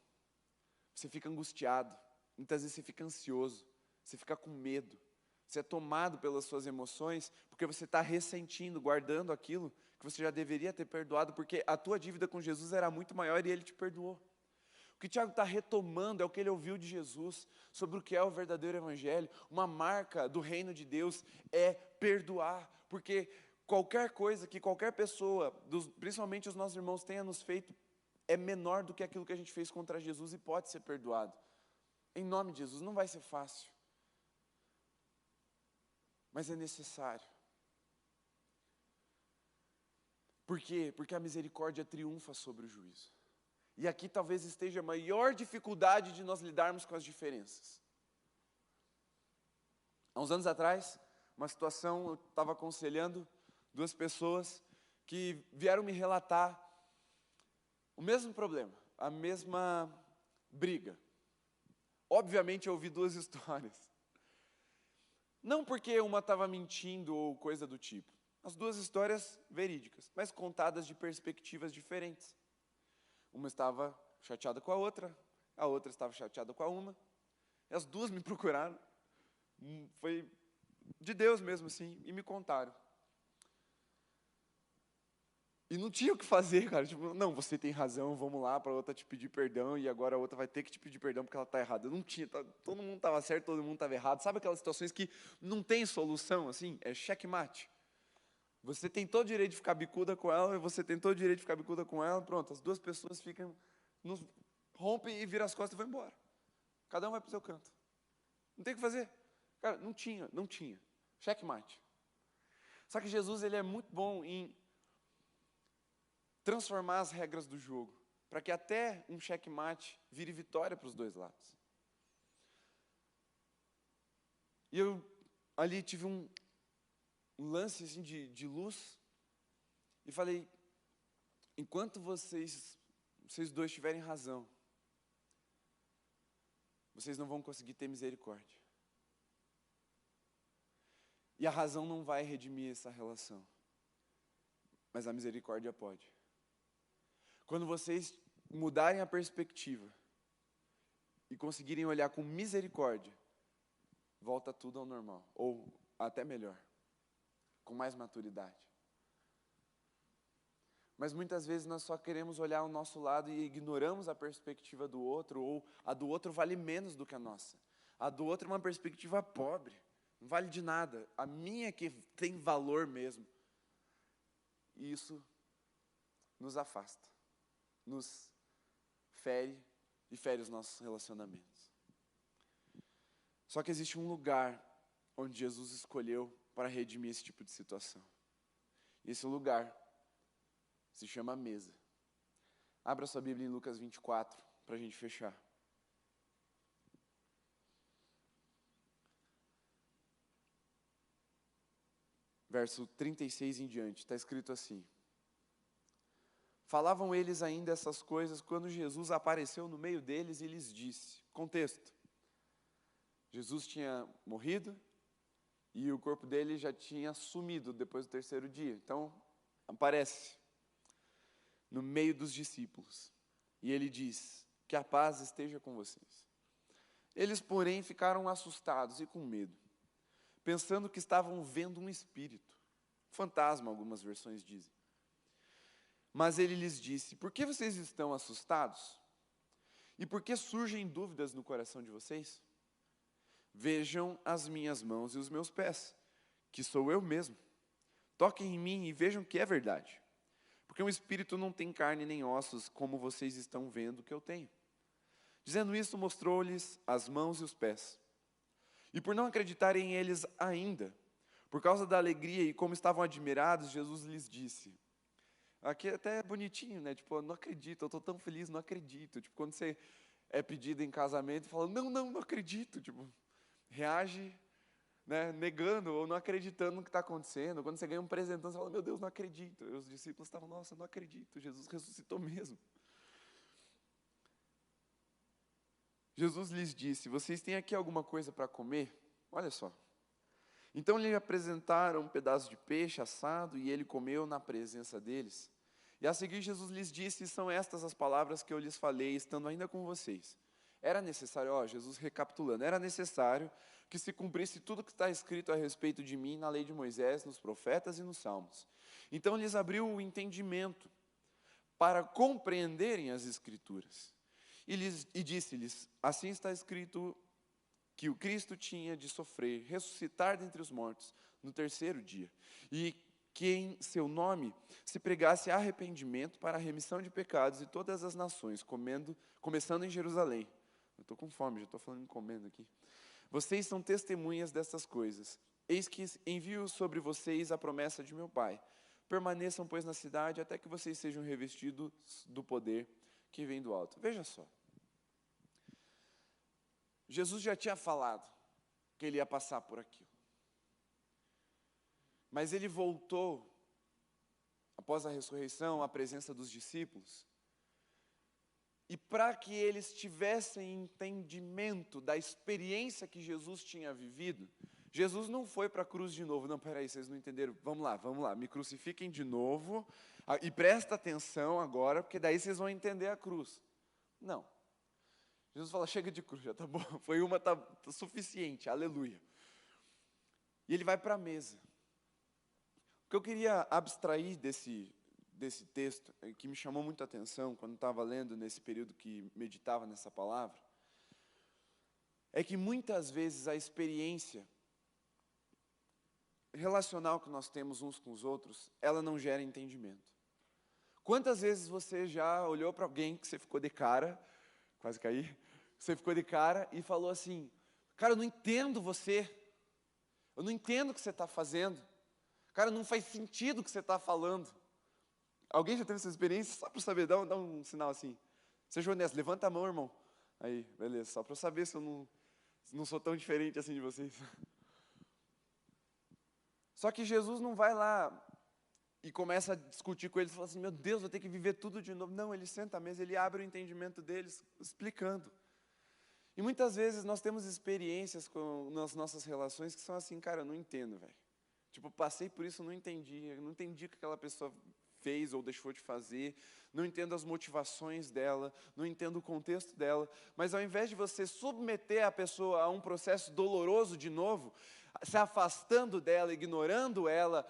você fica angustiado, muitas vezes você fica ansioso, você fica com medo, você é tomado pelas suas emoções, porque você está ressentindo, guardando aquilo que você já deveria ter perdoado, porque a tua dívida com Jesus era muito maior e Ele te perdoou. O que Tiago está retomando é o que ele ouviu de Jesus, sobre o que é o verdadeiro evangelho. Uma marca do reino de Deus é perdoar, porque qualquer coisa que qualquer pessoa, principalmente os nossos irmãos, tenha nos feito, é menor do que aquilo que a gente fez contra Jesus e pode ser perdoado. Em nome de Jesus, não vai ser fácil, mas é necessário. Por quê? Porque a misericórdia triunfa sobre o juízo. E aqui talvez esteja a maior dificuldade de nós lidarmos com as diferenças. Há uns anos atrás, uma situação, eu estava aconselhando 2 pessoas que vieram me relatar o mesmo problema, a mesma briga. Obviamente eu ouvi 2 histórias. Não porque uma estava mentindo ou coisa do tipo. As 2 histórias verídicas, mas contadas de perspectivas diferentes. Uma estava chateada com a outra estava chateada com a uma. E as 2 me procuraram. Foi de Deus mesmo, assim, e me contaram. E não tinha o que fazer, cara. Tipo, não, você tem razão, vamos lá para a outra te pedir perdão, e agora a outra vai ter que te pedir perdão porque ela está errada. Não tinha, todo mundo estava certo, todo mundo estava errado. Sabe aquelas situações que não tem solução, assim? É checkmate. Você tem todo o direito de ficar bicuda com ela, e você tem todo o direito de ficar bicuda com ela, pronto, as 2 pessoas ficam, rompem e viram as costas e vão embora. Cada um vai para o seu canto. Não tem o que fazer. Cara, não tinha. Checkmate. Só que Jesus, ele é muito bom em transformar as regras do jogo, para que até um checkmate vire vitória para os 2 lados. E eu ali tive um lance assim, de luz, e falei: enquanto vocês 2 tiverem razão, vocês não vão conseguir ter misericórdia. E a razão não vai redimir essa relação, mas a misericórdia pode. Quando vocês mudarem a perspectiva e conseguirem olhar com misericórdia, volta tudo ao normal, ou até melhor, com mais maturidade. Mas muitas vezes nós só queremos olhar ao nosso lado e ignoramos a perspectiva do outro, ou a do outro vale menos do que a nossa. A do outro é uma perspectiva pobre, não vale de nada. A minha é que tem valor mesmo. E isso nos afasta, nos fere e fere os nossos relacionamentos. Só que existe um lugar onde Jesus escolheu para redimir esse tipo de situação. E esse lugar se chama mesa. Abra sua Bíblia em Lucas 24, para a gente fechar. Verso 36 em diante, está escrito assim: Falavam eles ainda essas coisas quando Jesus apareceu no meio deles e lhes disse. Contexto: Jesus tinha morrido e o corpo dele já tinha sumido depois do terceiro dia. Então, aparece no meio dos discípulos. E ele diz: que a paz esteja com vocês. Eles, porém, ficaram assustados e com medo, pensando que estavam vendo um espírito. Fantasma, algumas versões dizem. Mas ele lhes disse: por que vocês estão assustados? E por que surgem dúvidas no coração de vocês? Vejam as minhas mãos e os meus pés, que sou eu mesmo. Toquem em mim e vejam que é verdade. Porque um espírito não tem carne nem ossos, como vocês estão vendo que eu tenho. Dizendo isso, mostrou-lhes as mãos e os pés. E por não acreditarem eles ainda, por causa da alegria e como estavam admirados, Jesus lhes disse. Aqui até é bonitinho, né? Tipo, eu não acredito, eu estou tão feliz, não acredito. Tipo, quando você é pedido em casamento e fala, não acredito. Tipo, reage, né, negando ou não acreditando no que está acontecendo. Quando você ganha um presentão, você fala, meu Deus, não acredito. E os discípulos estavam, nossa, não acredito, Jesus ressuscitou mesmo. Jesus lhes disse, vocês têm aqui alguma coisa para comer? Olha só. Então lhe apresentaram um pedaço de peixe assado e ele comeu na presença deles. E a seguir Jesus lhes disse, são estas as palavras que eu lhes falei, estando ainda com vocês. Era necessário, Jesus recapitulando, era necessário que se cumprisse tudo que está escrito a respeito de mim na lei de Moisés, nos profetas e nos salmos. Então lhes abriu o entendimento para compreenderem as Escrituras. E disse-lhes, assim está escrito que o Cristo tinha de sofrer, ressuscitar dentre os mortos no terceiro dia, e que em seu nome se pregasse arrependimento para a remissão de pecados de todas as nações, começando em Jerusalém. Eu estou com fome, já estou falando em comendo aqui. Vocês são testemunhas dessas coisas. Eis que envio sobre vocês a promessa de meu Pai. Permaneçam, pois, na cidade, até que vocês sejam revestidos do poder que vem do alto. Veja só. Jesus já tinha falado que ele ia passar por aquilo. Mas ele voltou, após a ressurreição, à presença dos discípulos. E para que eles tivessem entendimento da experiência que Jesus tinha vivido, Jesus não foi para a cruz de novo. Não, peraí, vocês não entenderam. Vamos lá, me crucifiquem de novo. E presta atenção agora, porque daí vocês vão entender a cruz. Não. Jesus fala, chega de cruz, já está bom. Foi uma, tá suficiente, aleluia. E ele vai para a mesa. O que eu queria abstrair desse texto, que me chamou muita atenção quando estava lendo nesse período que meditava nessa palavra, é que muitas vezes a experiência relacional que nós temos uns com os outros, ela não gera entendimento. Quantas vezes você já olhou para alguém que você ficou de cara, quase caí, você ficou de cara e falou assim, cara, eu não entendo você, eu não entendo o que você está fazendo, cara, não faz sentido o que você está falando. Alguém já teve essa experiência? Só para saber, dá um sinal assim. Seja honesto, levanta a mão, irmão. Aí, beleza, só para eu saber se eu não sou tão diferente assim de vocês. Só que Jesus não vai lá e começa a discutir com eles e fala assim, meu Deus, vou ter que viver tudo de novo. Não, ele senta à mesa, ele abre o entendimento deles, explicando. E muitas vezes nós temos experiências nas nossas relações que são assim, cara, eu não entendo, velho. Tipo, passei por isso, eu não entendi o que aquela pessoa fez ou deixou de fazer, não entendo as motivações dela, não entendo o contexto dela, mas ao invés de você submeter a pessoa a um processo doloroso de novo, se afastando dela, ignorando ela,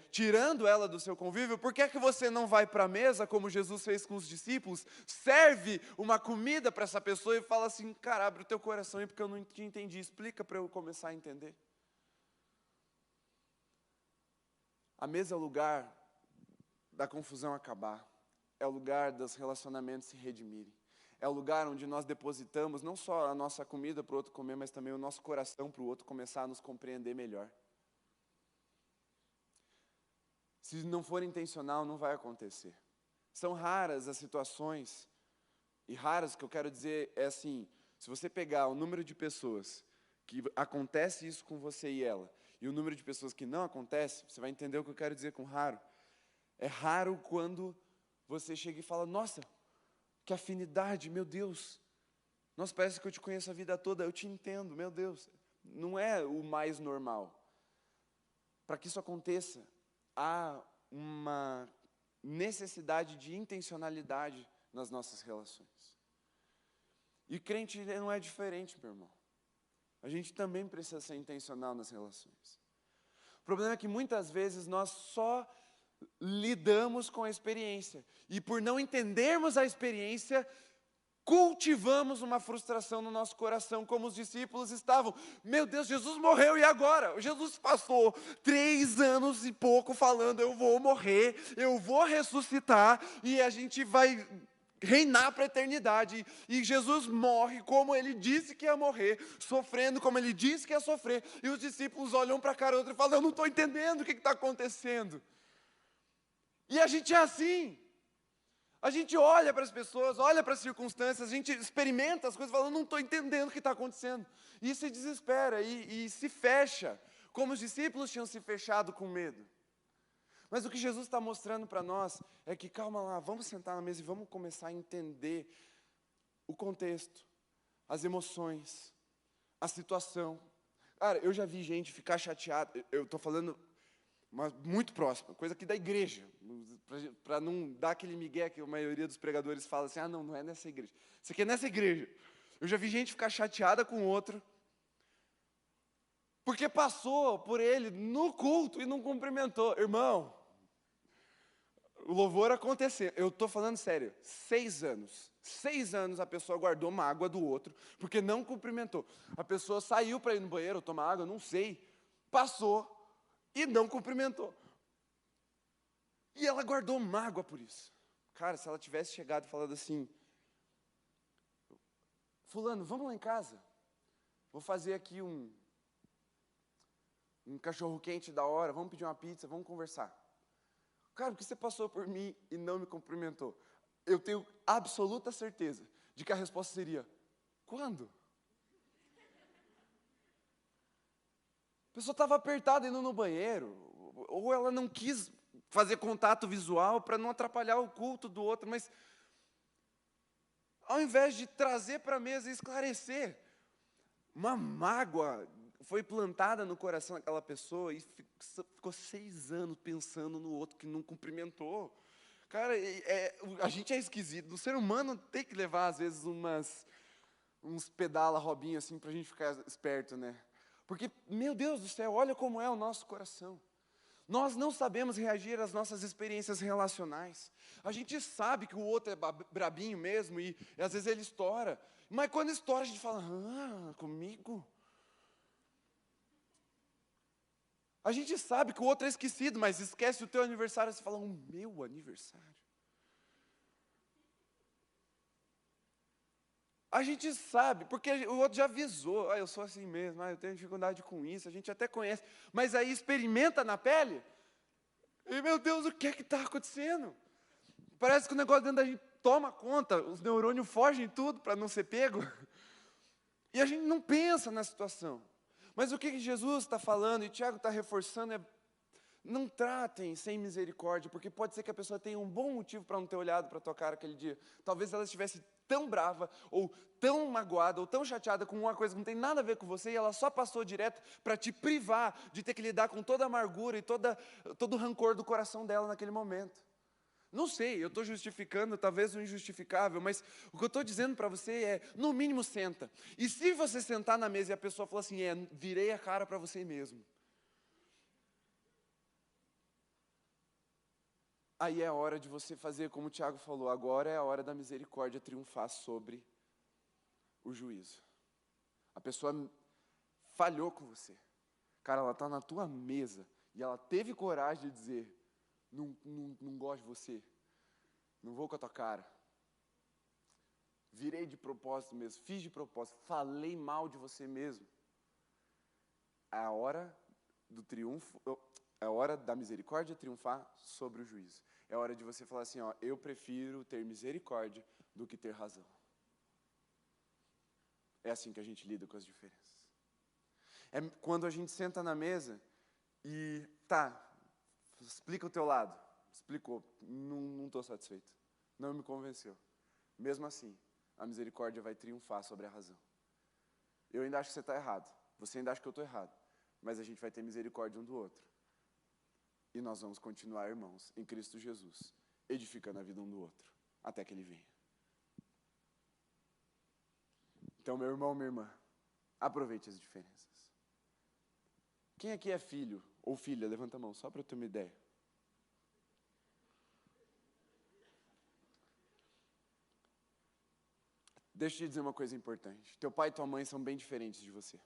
tirando ela do seu convívio, por que é que você não vai para a mesa, como Jesus fez com os discípulos, serve uma comida para essa pessoa e fala assim, cara, abre o teu coração aí porque eu não te entendi, explica para eu começar a entender. A mesa é o lugar da confusão acabar, é o lugar dos relacionamentos se redimirem, é o lugar onde nós depositamos não só a nossa comida para o outro comer, mas também o nosso coração para o outro começar a nos compreender melhor. Se não for intencional, não vai acontecer. São raras as situações, e raras que eu quero dizer é assim, se você pegar o número de pessoas que acontece isso com você e ela, e o número de pessoas que não acontece, você vai entender o que eu quero dizer com raro. É raro quando você chega e fala, nossa, que afinidade, meu Deus. Nossa, parece que eu te conheço a vida toda, eu te entendo, meu Deus. Não é o mais normal. Para que isso aconteça, há uma necessidade de intencionalidade nas nossas relações. E crente não é diferente, meu irmão. A gente também precisa ser intencional nas relações. O problema é que muitas vezes nós só lidamos com a experiência. E por não entendermos a experiência, cultivamos uma frustração no nosso coração, como os discípulos estavam. Meu Deus, Jesus morreu e agora? Jesus passou 3 anos e pouco falando, eu vou morrer, eu vou ressuscitar e a gente vai reinar para a eternidade, e Jesus morre como ele disse que ia morrer, sofrendo como ele disse que ia sofrer, e os discípulos olham para a cara do outro e falam, eu não estou entendendo o que está acontecendo. E a gente é assim, a gente olha para as pessoas, olha para as circunstâncias, a gente experimenta as coisas e fala, eu não estou entendendo o que está acontecendo, e se desespera, e se fecha, como os discípulos tinham se fechado com medo. Mas o que Jesus está mostrando para nós é que, calma lá, vamos sentar na mesa e vamos começar a entender o contexto, as emoções, a situação. Cara, eu já vi gente ficar chateada, eu estou falando muito próximo, coisa aqui da igreja, para não dar aquele migué que a maioria dos pregadores fala assim, não é nessa igreja, isso aqui é nessa igreja. Eu já vi gente ficar chateada com o outro, porque passou por ele no culto e não cumprimentou. Irmão, o louvor aconteceu, eu estou falando sério, 6 anos a pessoa guardou mágoa do outro, porque não cumprimentou. A pessoa saiu para ir no banheiro, tomar água, não sei, passou e não cumprimentou. E ela guardou mágoa por isso. Cara, se ela tivesse chegado e falado assim, fulano, vamos lá em casa, vou fazer aqui um cachorro quente da hora, vamos pedir uma pizza, vamos conversar. Cara, porque você passou por mim e não me cumprimentou? Eu tenho absoluta certeza de que a resposta seria, quando? A pessoa estava apertada indo no banheiro, ou ela não quis fazer contato visual para não atrapalhar o culto do outro, mas ao invés de trazer para a mesa e esclarecer, uma mágoa foi plantada no coração daquela pessoa e ficou 6 anos pensando no outro que não cumprimentou. Cara, a gente é esquisito. O ser humano tem que levar, às vezes, uns pedala robinho assim para a gente ficar esperto, né? Porque, meu Deus do céu, olha como é o nosso coração. Nós não sabemos reagir às nossas experiências relacionais. A gente sabe que o outro é brabinho mesmo e às vezes ele estoura. Mas quando estoura, a gente fala, comigo? A gente sabe que o outro é esquecido, mas esquece o teu aniversário, você fala, o meu aniversário? A gente sabe, porque o outro já avisou, eu sou assim mesmo, eu tenho dificuldade com isso, a gente até conhece, mas aí experimenta na pele, e meu Deus, o que é que está acontecendo? Parece que o negócio dentro da gente toma conta, os neurônios fogem tudo para não ser pego, e a gente não pensa na situação. Mas o que Jesus está falando, e Tiago está reforçando, Não tratem sem misericórdia, porque pode ser que a pessoa tenha um bom motivo para não ter olhado para a tua cara aquele dia. Talvez ela estivesse tão brava, ou tão magoada, ou tão chateada com uma coisa que não tem nada a ver com você, e ela só passou direto para te privar de ter que lidar com toda a amargura e todo o rancor do coração dela naquele momento. Não sei, eu estou justificando talvez o injustificável, mas o que eu estou dizendo para você é, no mínimo senta. E se você sentar na mesa e a pessoa falar assim, virei a cara para você mesmo. Aí é a hora de você fazer como o Tiago falou, agora é a hora da misericórdia triunfar sobre o juízo. A pessoa falhou com você. Cara, ela está na tua mesa e ela teve coragem de dizer, não gosto de você, não vou com a tua cara. Virei de propósito mesmo, fiz de propósito, falei mal de você mesmo. É a hora do triunfo, é a hora da misericórdia triunfar sobre o juízo. É a hora de você falar assim, ó, eu prefiro ter misericórdia do que ter razão. É assim que a gente lida com as diferenças. É quando a gente senta na mesa e, explica o teu lado. Explicou, não estou satisfeito. Não me convenceu. Mesmo assim, a misericórdia vai triunfar sobre a razão. Eu ainda acho que você está errado. Você ainda acha que eu estou errado. Mas a gente vai ter misericórdia um do outro. E nós vamos continuar, irmãos, em Cristo Jesus, edificando a vida um do outro, até que Ele venha. Então, meu irmão, minha irmã, aproveite as diferenças. Quem aqui é filho ou filha? Levanta a mão, só para eu ter uma ideia. Deixa eu te dizer uma coisa importante. Teu pai e tua mãe são bem diferentes de você.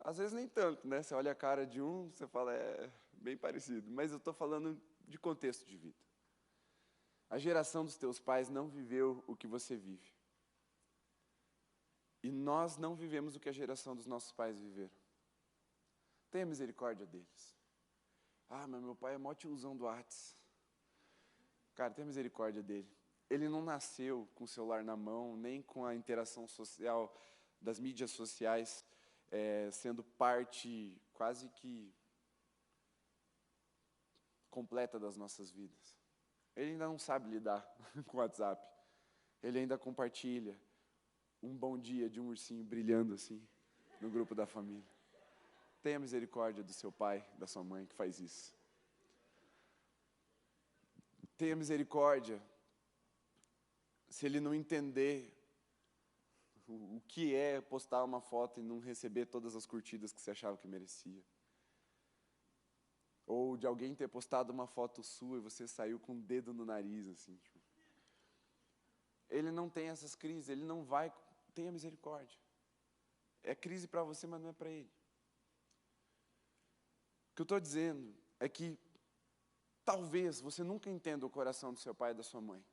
Às vezes nem tanto, né? Você olha a cara de um, você fala, é bem parecido. Mas eu estou falando de contexto de vida. A geração dos teus pais não viveu o que você vive. E nós não vivemos o que a geração dos nossos pais viveram. Tenha misericórdia deles. Ah, mas meu pai é mó tiozão do Whats. Cara, tenha misericórdia dele. Ele não nasceu com o celular na mão, nem com a interação social das mídias sociais, sendo parte quase que completa das nossas vidas. Ele ainda não sabe lidar com o WhatsApp. Ele ainda compartilha um bom dia de um ursinho brilhando assim, no grupo da família. Tenha misericórdia do seu pai, da sua mãe que faz isso. Tenha misericórdia se ele não entender o que é postar uma foto e não receber todas as curtidas que você achava que merecia. Ou de alguém ter postado uma foto sua e você saiu com o dedo no nariz, assim. Tipo. Ele não tem essas crises, ele não vai... Tenha misericórdia. É crise para você, mas não é para ele. O que eu estou dizendo é que talvez você nunca entenda o coração do seu pai e da sua mãe.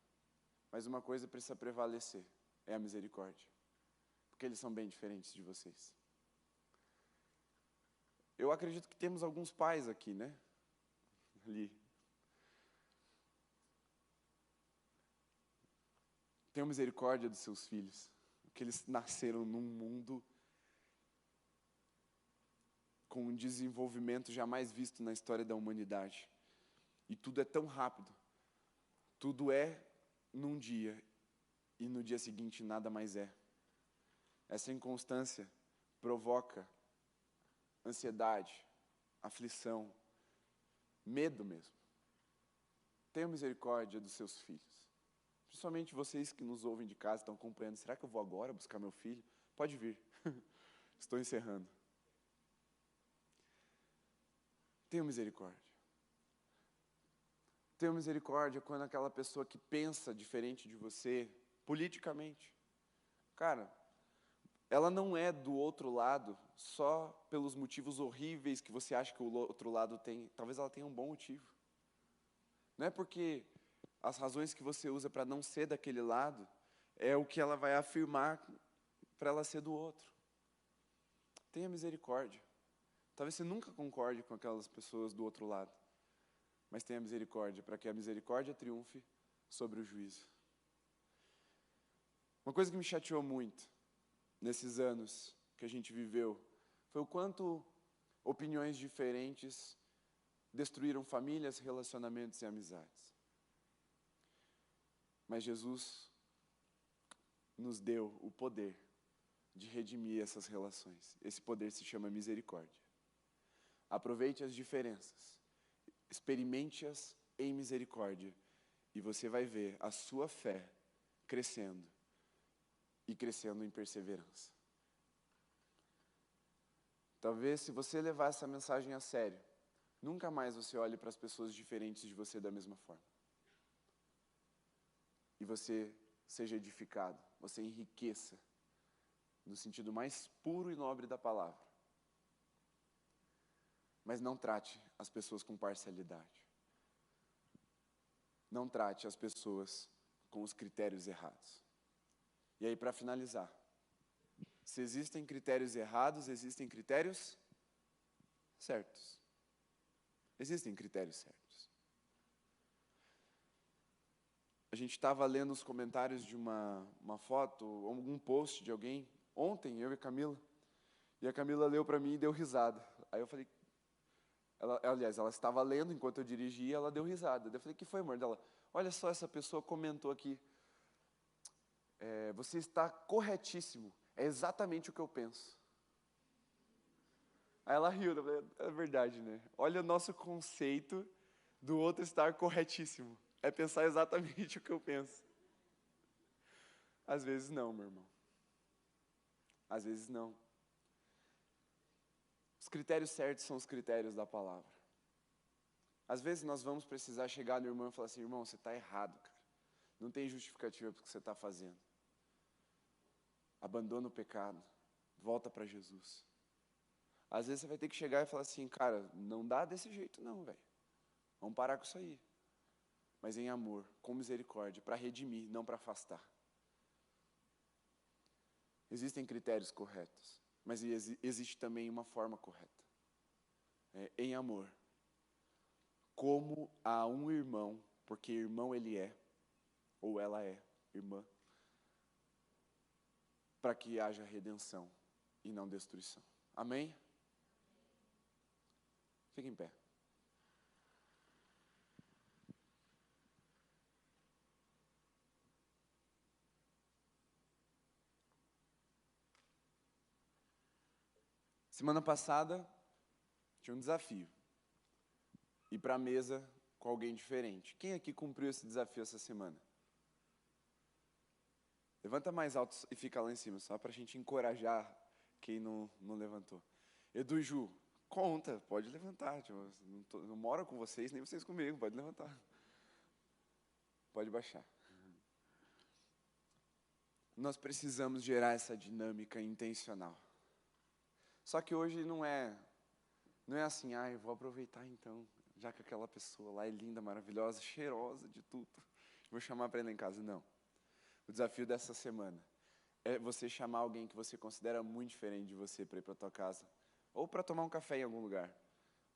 Mas uma coisa precisa prevalecer, é a misericórdia. Porque eles são bem diferentes de vocês. Eu acredito que temos alguns pais aqui, né? Ali. Tenham misericórdia dos seus filhos. Porque eles nasceram num mundo com um desenvolvimento jamais visto na história da humanidade. E tudo é tão rápido. Tudo é num dia e no dia seguinte nada mais é. Essa inconstância provoca ansiedade, aflição, medo mesmo. Tenha misericórdia dos seus filhos. Principalmente vocês que nos ouvem de casa, estão acompanhando. Será que eu vou agora buscar meu filho? Pode vir. Estou encerrando. Tenha misericórdia. Tenha misericórdia quando aquela pessoa que pensa diferente de você, politicamente. Cara, ela não é do outro lado só pelos motivos horríveis que você acha que o outro lado tem. Talvez ela tenha um bom motivo. Não é porque as razões que você usa para não ser daquele lado é o que ela vai afirmar para ela ser do outro. Tenha misericórdia. Talvez você nunca concorde com aquelas pessoas do outro lado, mas tenha misericórdia, para que a misericórdia triunfe sobre o juízo. Uma coisa que me chateou muito nesses anos que a gente viveu foi o quanto Opiniões diferentes destruíram famílias, relacionamentos e amizades. Mas Jesus nos deu o poder de redimir essas relações. Esse poder se chama misericórdia. Aproveite as diferenças, experimente-as em misericórdia, e você vai ver a sua fé crescendo e crescendo em perseverança. Talvez, se você levar essa mensagem a sério, nunca mais você olhe para as pessoas diferentes de você da mesma forma. E você seja edificado, você enriqueça, no sentido mais puro e nobre da palavra. Mas não trate as pessoas com parcialidade. Não trate as pessoas com os critérios errados. E aí, para finalizar, se existem critérios errados, existem critérios certos. Existem critérios certos. A gente estava lendo os comentários de uma foto, ou algum post de alguém, ontem, eu e a Camila, e a Camila leu para mim e deu risada. Aí eu falei, ela estava lendo enquanto eu dirigia e ela deu risada. Eu falei, o que foi, amor? Dela, olha só, essa pessoa comentou aqui, você está corretíssimo, é exatamente o que eu penso. Aí ela riu, eu falei, é verdade, né? Olha o nosso conceito do outro estar corretíssimo. É pensar exatamente o que eu penso. Às vezes não, meu irmão. Às vezes não. Os critérios certos são os critérios da palavra. Às vezes nós vamos precisar chegar no irmão e falar assim, irmão, você está errado, cara. Não tem justificativa para o que você está fazendo. Abandona o pecado. Volta para Jesus. Às vezes você vai ter que chegar e falar assim, cara, não dá desse jeito não, velho. Vamos parar com isso aí. Mas em amor, com misericórdia, para redimir, não para afastar. Existem critérios corretos, mas existe também uma forma correta. Em amor. Como a um irmão, porque irmão ele é, ou ela é, irmã, para que haja redenção e não destruição. Amém? Fique em pé. Semana passada, tinha um desafio. Ir para a mesa com alguém diferente. Quem aqui cumpriu esse desafio essa semana? Levanta mais alto e fica lá em cima, só para a gente encorajar quem não levantou. Edu e Ju, conta, pode levantar. Tipo, não moro com vocês, nem vocês comigo, pode levantar. Pode baixar. Nós precisamos gerar essa dinâmica intencional. Só que hoje não é assim, eu vou aproveitar então, já que aquela pessoa lá é linda, maravilhosa, cheirosa de tudo, vou chamar para ir lá em casa. Não. O desafio dessa semana é você chamar alguém que você considera muito diferente de você para ir para a tua casa, ou para tomar um café em algum lugar,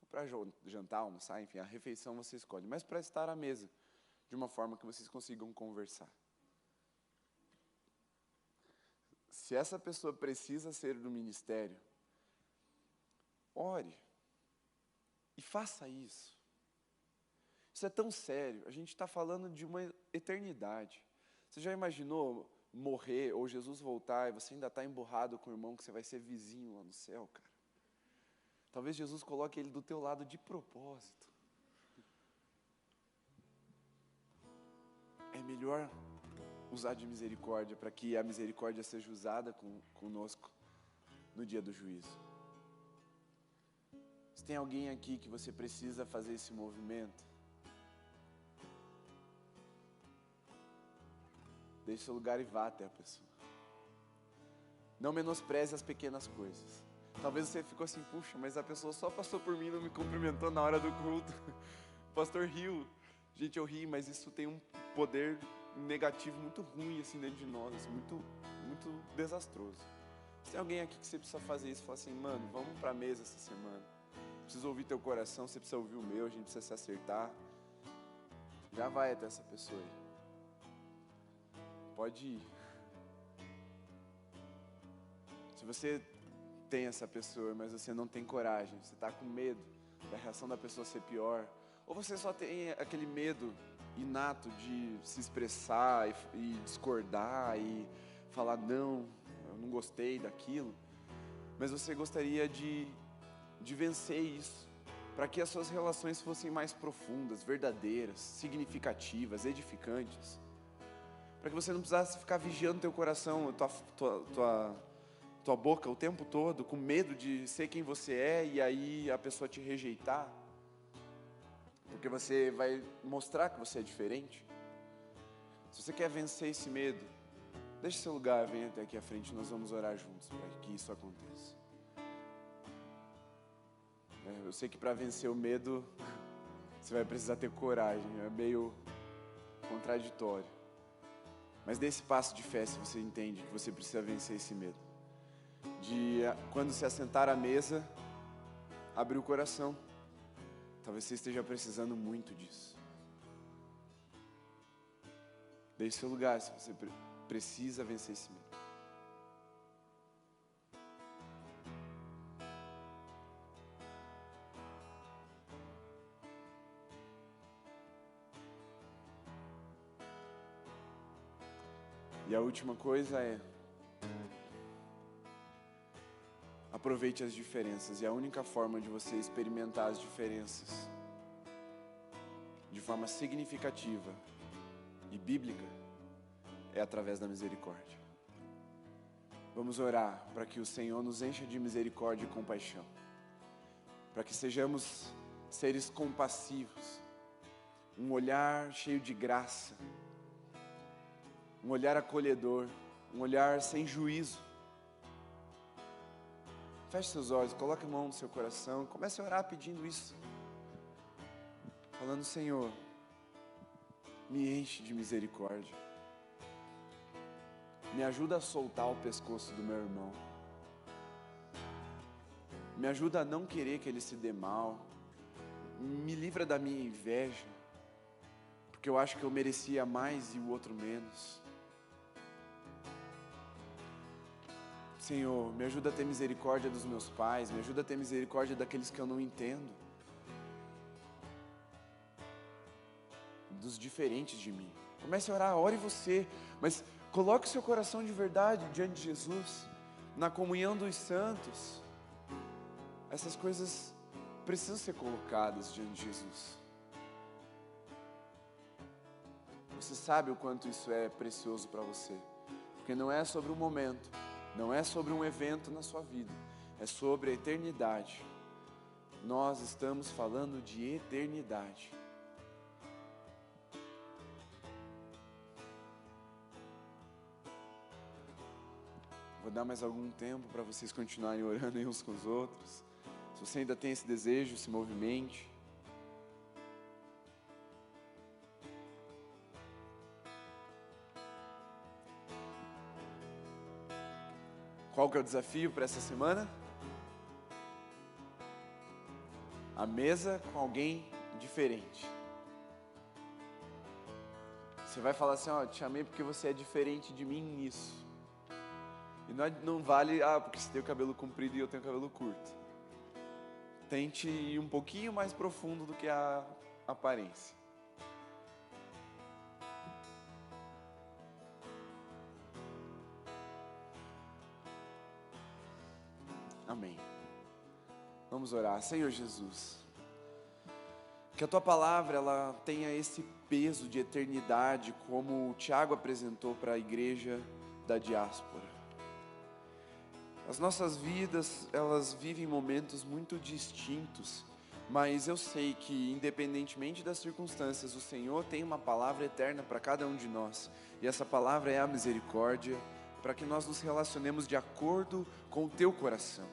ou para jantar, almoçar, enfim, a refeição você escolhe, mas para estar à mesa, de uma forma que vocês consigam conversar. Se essa pessoa precisa ser do ministério, ore e faça isso. Isso é tão sério, a gente está falando de uma eternidade. Você já imaginou morrer ou Jesus voltar e você ainda está emburrado com o irmão que você vai ser vizinho lá no céu, cara? Talvez Jesus coloque ele do teu lado de propósito. É melhor usar de misericórdia para que a misericórdia seja usada conosco no dia do juízo. Se tem alguém aqui que você precisa fazer esse movimento, deixe seu lugar e vá até a pessoa. Não menospreze as pequenas coisas. Talvez você ficou assim, puxa, mas a pessoa só passou por mim e não me cumprimentou na hora do culto. O pastor riu. Gente, eu ri, mas isso tem um poder negativo muito ruim assim dentro de nós, assim, muito desastroso. Se tem alguém aqui que você precisa fazer isso, fala assim, mano, vamos pra mesa essa semana. Preciso ouvir teu coração, você precisa ouvir o meu, a gente precisa se acertar. Já vai até essa pessoa aí. Pode ir. Se você tem essa pessoa, mas você não tem coragem, você está com medo da reação da pessoa ser pior, ou você só tem aquele medo inato de se expressar e discordar e falar, não, eu não gostei daquilo, mas você gostaria de vencer isso, para que as suas relações fossem mais profundas, verdadeiras, significativas, edificantes, para que você não precisasse ficar vigiando teu coração, tua boca o tempo todo, com medo de ser quem você é e aí a pessoa te rejeitar, porque você vai mostrar que você é diferente. Se você quer vencer esse medo, deixe seu lugar, venha até aqui à frente, nós vamos orar juntos para que isso aconteça. Eu sei que para vencer o medo, você vai precisar ter coragem, é meio contraditório. Mas dê esse passo de fé se você entende que você precisa vencer esse medo. De quando se assentar à mesa, abrir o coração. Talvez você esteja precisando muito disso. Deixe seu lugar se você precisa vencer esse medo. E a última coisa é: aproveite as diferenças. E a única forma de você experimentar as diferenças de forma significativa e bíblica é através da misericórdia. Vamos orar para que o Senhor nos encha de misericórdia e compaixão, para que sejamos seres compassivos, um olhar cheio de graça, um olhar acolhedor, um olhar sem juízo. Feche seus olhos, coloque a mão no seu coração, comece a orar pedindo isso, falando: Senhor, me enche de misericórdia, me ajuda a soltar o pescoço do meu irmão, me ajuda a não querer que ele se dê mal, me livra da minha inveja, porque eu acho que eu merecia mais e o outro menos. Senhor, me ajuda a ter misericórdia dos meus pais, me ajuda a ter misericórdia daqueles que eu não entendo, dos diferentes de mim. Comece a orar, ore você, mas coloque o seu coração de verdade diante de Jesus, na comunhão dos santos. Essas coisas precisam ser colocadas diante de Jesus. Você sabe o quanto isso é precioso para você, porque não é sobre o momento, não é sobre um evento na sua vida, é sobre a eternidade. Nós estamos falando de eternidade. Vou dar mais algum tempo para vocês continuarem orando uns com os outros. Se você ainda tem esse desejo, se movimente. Qual que é o desafio para essa semana? A mesa com alguém diferente. Você vai falar assim: ó, te chamei porque você é diferente de mim nisso. E não vale, porque você tem o cabelo comprido e eu tenho o cabelo curto. Tente ir um pouquinho mais profundo do que a aparência. Amém. Vamos orar. Senhor Jesus, que a Tua palavra ela tenha esse peso de eternidade, como o Tiago apresentou para a igreja da diáspora. As nossas vidas, elas vivem momentos muito distintos, mas eu sei que, independentemente das circunstâncias, o Senhor tem uma palavra eterna para cada um de nós, e essa palavra é a misericórdia, para que nós nos relacionemos de acordo com o Teu coração,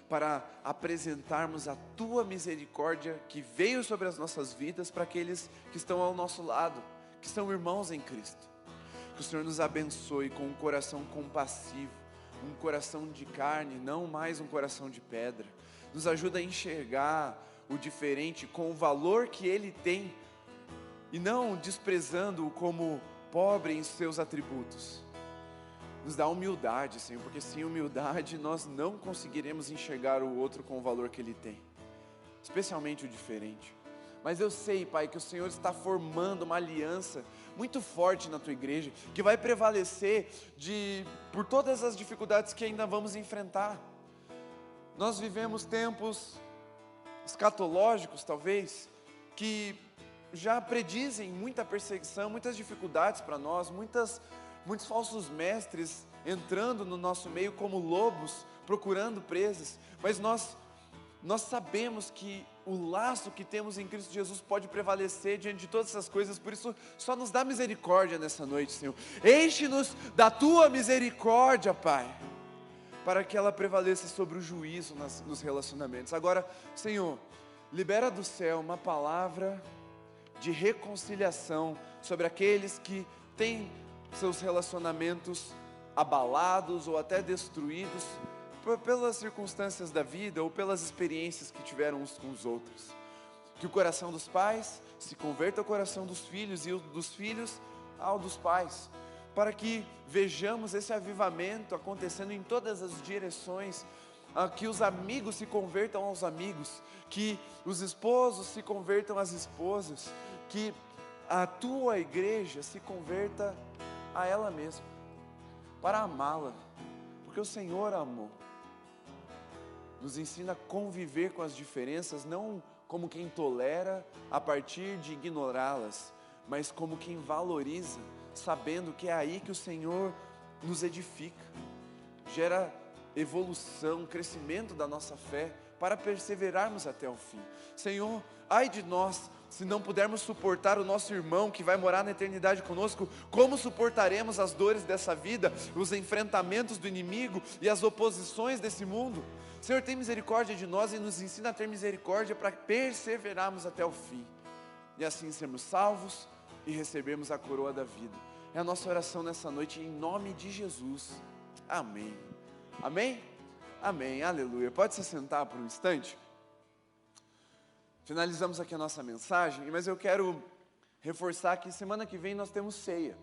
para apresentarmos a Tua misericórdia que veio sobre as nossas vidas para aqueles que estão ao nosso lado, que são irmãos em Cristo. Que o Senhor nos abençoe com um coração compassivo, um coração de carne, não mais um coração de pedra. Nos ajuda a enxergar o diferente com o valor que ele tem e não desprezando-o como pobre em seus atributos. Nos dá humildade, Senhor, porque sem humildade nós não conseguiremos enxergar o outro com o valor que ele tem, especialmente o diferente. Mas eu sei, Pai, que o Senhor está formando uma aliança muito forte na Tua igreja, que vai prevalecer por todas as dificuldades que ainda vamos enfrentar. Nós vivemos tempos escatológicos, talvez, que já predizem muita perseguição, muitas dificuldades para nós, muitos falsos mestres entrando no nosso meio como lobos, procurando presas, mas nós sabemos que o laço que temos em Cristo Jesus pode prevalecer diante de todas essas coisas, por isso só nos dá misericórdia nessa noite, Senhor. Enche-nos da Tua misericórdia, Pai, para que ela prevaleça sobre o juízo nos relacionamentos. Agora, Senhor, libera do céu uma palavra de reconciliação sobre aqueles que têm seus relacionamentos abalados ou até destruídos pelas circunstâncias da vida ou pelas experiências que tiveram uns com os outros. Que o coração dos pais se converta ao coração dos filhos e o dos filhos ao dos pais, para que vejamos esse avivamento acontecendo em todas as direções, que os amigos se convertam aos amigos, que os esposos se convertam às esposas, que a Tua igreja se converta a ela mesma, para amá-la, porque o Senhor a amou. Nos ensina a conviver com as diferenças, não como quem tolera a partir de ignorá-las, mas como quem valoriza, sabendo que é aí que o Senhor nos edifica, gera evolução, crescimento da nossa fé, para perseverarmos até o fim. Senhor, ai de nós, se não pudermos suportar o nosso irmão que vai morar na eternidade conosco, como suportaremos as dores dessa vida, os enfrentamentos do inimigo e as oposições desse mundo? Senhor, tem misericórdia de nós e nos ensina a ter misericórdia para perseverarmos até o fim, e assim sermos salvos e recebermos a coroa da vida. É a nossa oração nessa noite, em nome de Jesus. Amém. Amém? Amém, aleluia. Pode se sentar por um instante? Finalizamos aqui a nossa mensagem, mas eu quero reforçar que semana que vem nós temos ceia.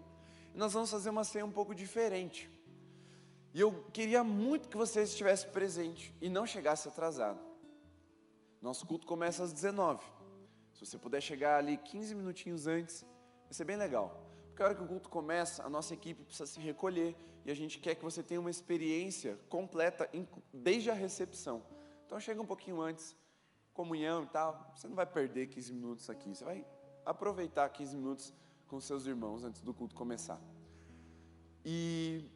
E nós vamos fazer uma ceia um pouco diferente. E eu queria muito que você estivesse presente e não chegasse atrasado. Nosso culto começa às 19. Se você puder chegar ali 15 minutinhos antes, vai ser bem legal. Porque a hora que o culto começa, a nossa equipe precisa se recolher e a gente quer que você tenha uma experiência completa desde a recepção. Então chega um pouquinho antes, comunhão e tal, você não vai perder 15 minutos aqui, você vai aproveitar 15 minutos com seus irmãos antes do culto começar. E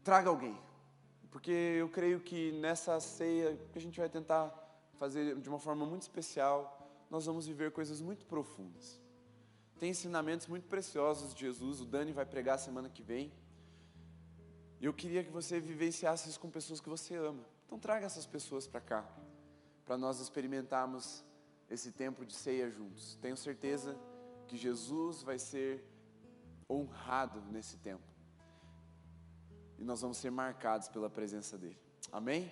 traga alguém, porque eu creio que nessa ceia, que a gente vai tentar fazer de uma forma muito especial, nós vamos viver coisas muito profundas. Tem ensinamentos muito preciosos de Jesus, o Dani vai pregar semana que vem, e eu queria que você vivenciasse isso com pessoas que você ama. Então traga essas pessoas para cá, para nós experimentarmos esse tempo de ceia juntos. Tenho certeza que Jesus vai ser honrado nesse tempo, e nós vamos ser marcados pela presença dele. Amém?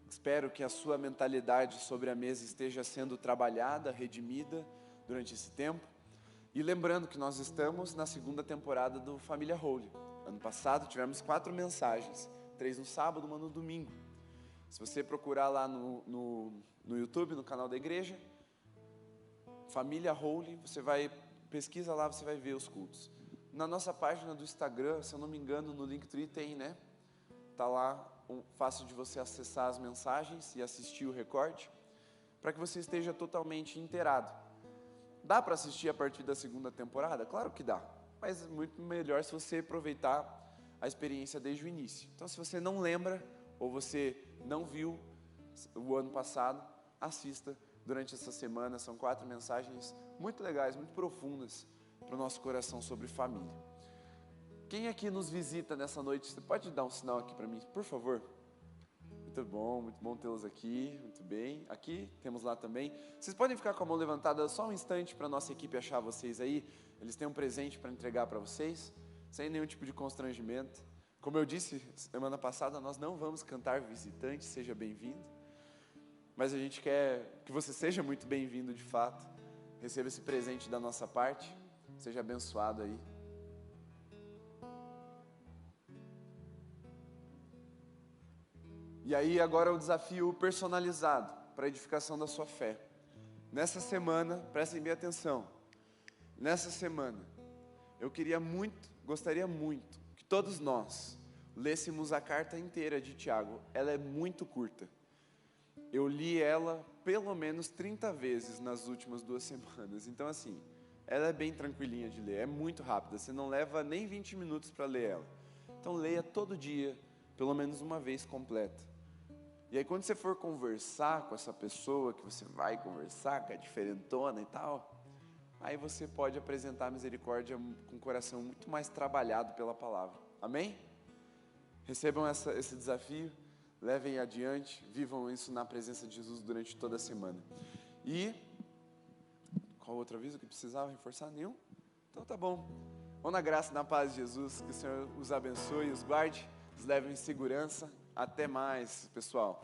Espero que a sua mentalidade sobre a mesa esteja sendo trabalhada, redimida durante esse tempo. E lembrando que nós estamos na segunda temporada do Família Holy. Ano passado tivemos 4 mensagens, 3 no sábado, 1 no domingo. Se você procurar lá no YouTube, no canal da igreja, Família Holy, pesquisa lá, você vai ver os cultos. Na nossa página do Instagram, se eu não me engano, no Linktree tem, né? Está lá, fácil de você acessar as mensagens e assistir o recorte, para que você esteja totalmente inteirado. Dá para assistir a partir da segunda temporada? Claro que dá, mas é muito melhor se você aproveitar a experiência desde o início. Então, se você não lembra, ou você não viu o ano passado, assista durante essa semana. São 4 mensagens muito legais, muito profundas para o nosso coração sobre família. Quem aqui nos visita nessa noite, você pode dar um sinal aqui para mim, por favor? Muito bom tê-los aqui, muito bem. Aqui, temos lá também. Vocês podem ficar com a mão levantada só um instante para a nossa equipe achar vocês aí. Eles têm um presente para entregar para vocês, sem nenhum tipo de constrangimento. Como eu disse semana passada, nós não vamos cantar visitante, seja bem-vindo. Mas a gente quer que você seja muito bem-vindo de fato. Receba esse presente da nossa parte. Seja abençoado aí. E aí agora o desafio personalizado para a edificação da sua fé. Nessa semana, prestem bem atenção, nessa semana, eu gostaria muito que todos nós lêssemos a carta inteira de Tiago. Ela é muito curta. Eu li ela pelo menos 30 vezes nas últimas 2 semanas. Então assim, ela é bem tranquilinha de ler, é muito rápida. Você não leva nem 20 minutos para ler ela. Então leia todo dia, pelo menos uma vez completa. E aí quando você for conversar com essa pessoa que você vai conversar, que é diferentona e tal, aí você pode apresentar a misericórdia com o coração muito mais trabalhado pela palavra. Amém? Recebam esse desafio, levem adiante, vivam isso na presença de Jesus durante toda a semana. E, qual outro aviso que precisava reforçar? Nenhum? Então tá bom. Vão na graça e na paz de Jesus, que o Senhor os abençoe, os guarde, os leve em segurança. Até mais, pessoal.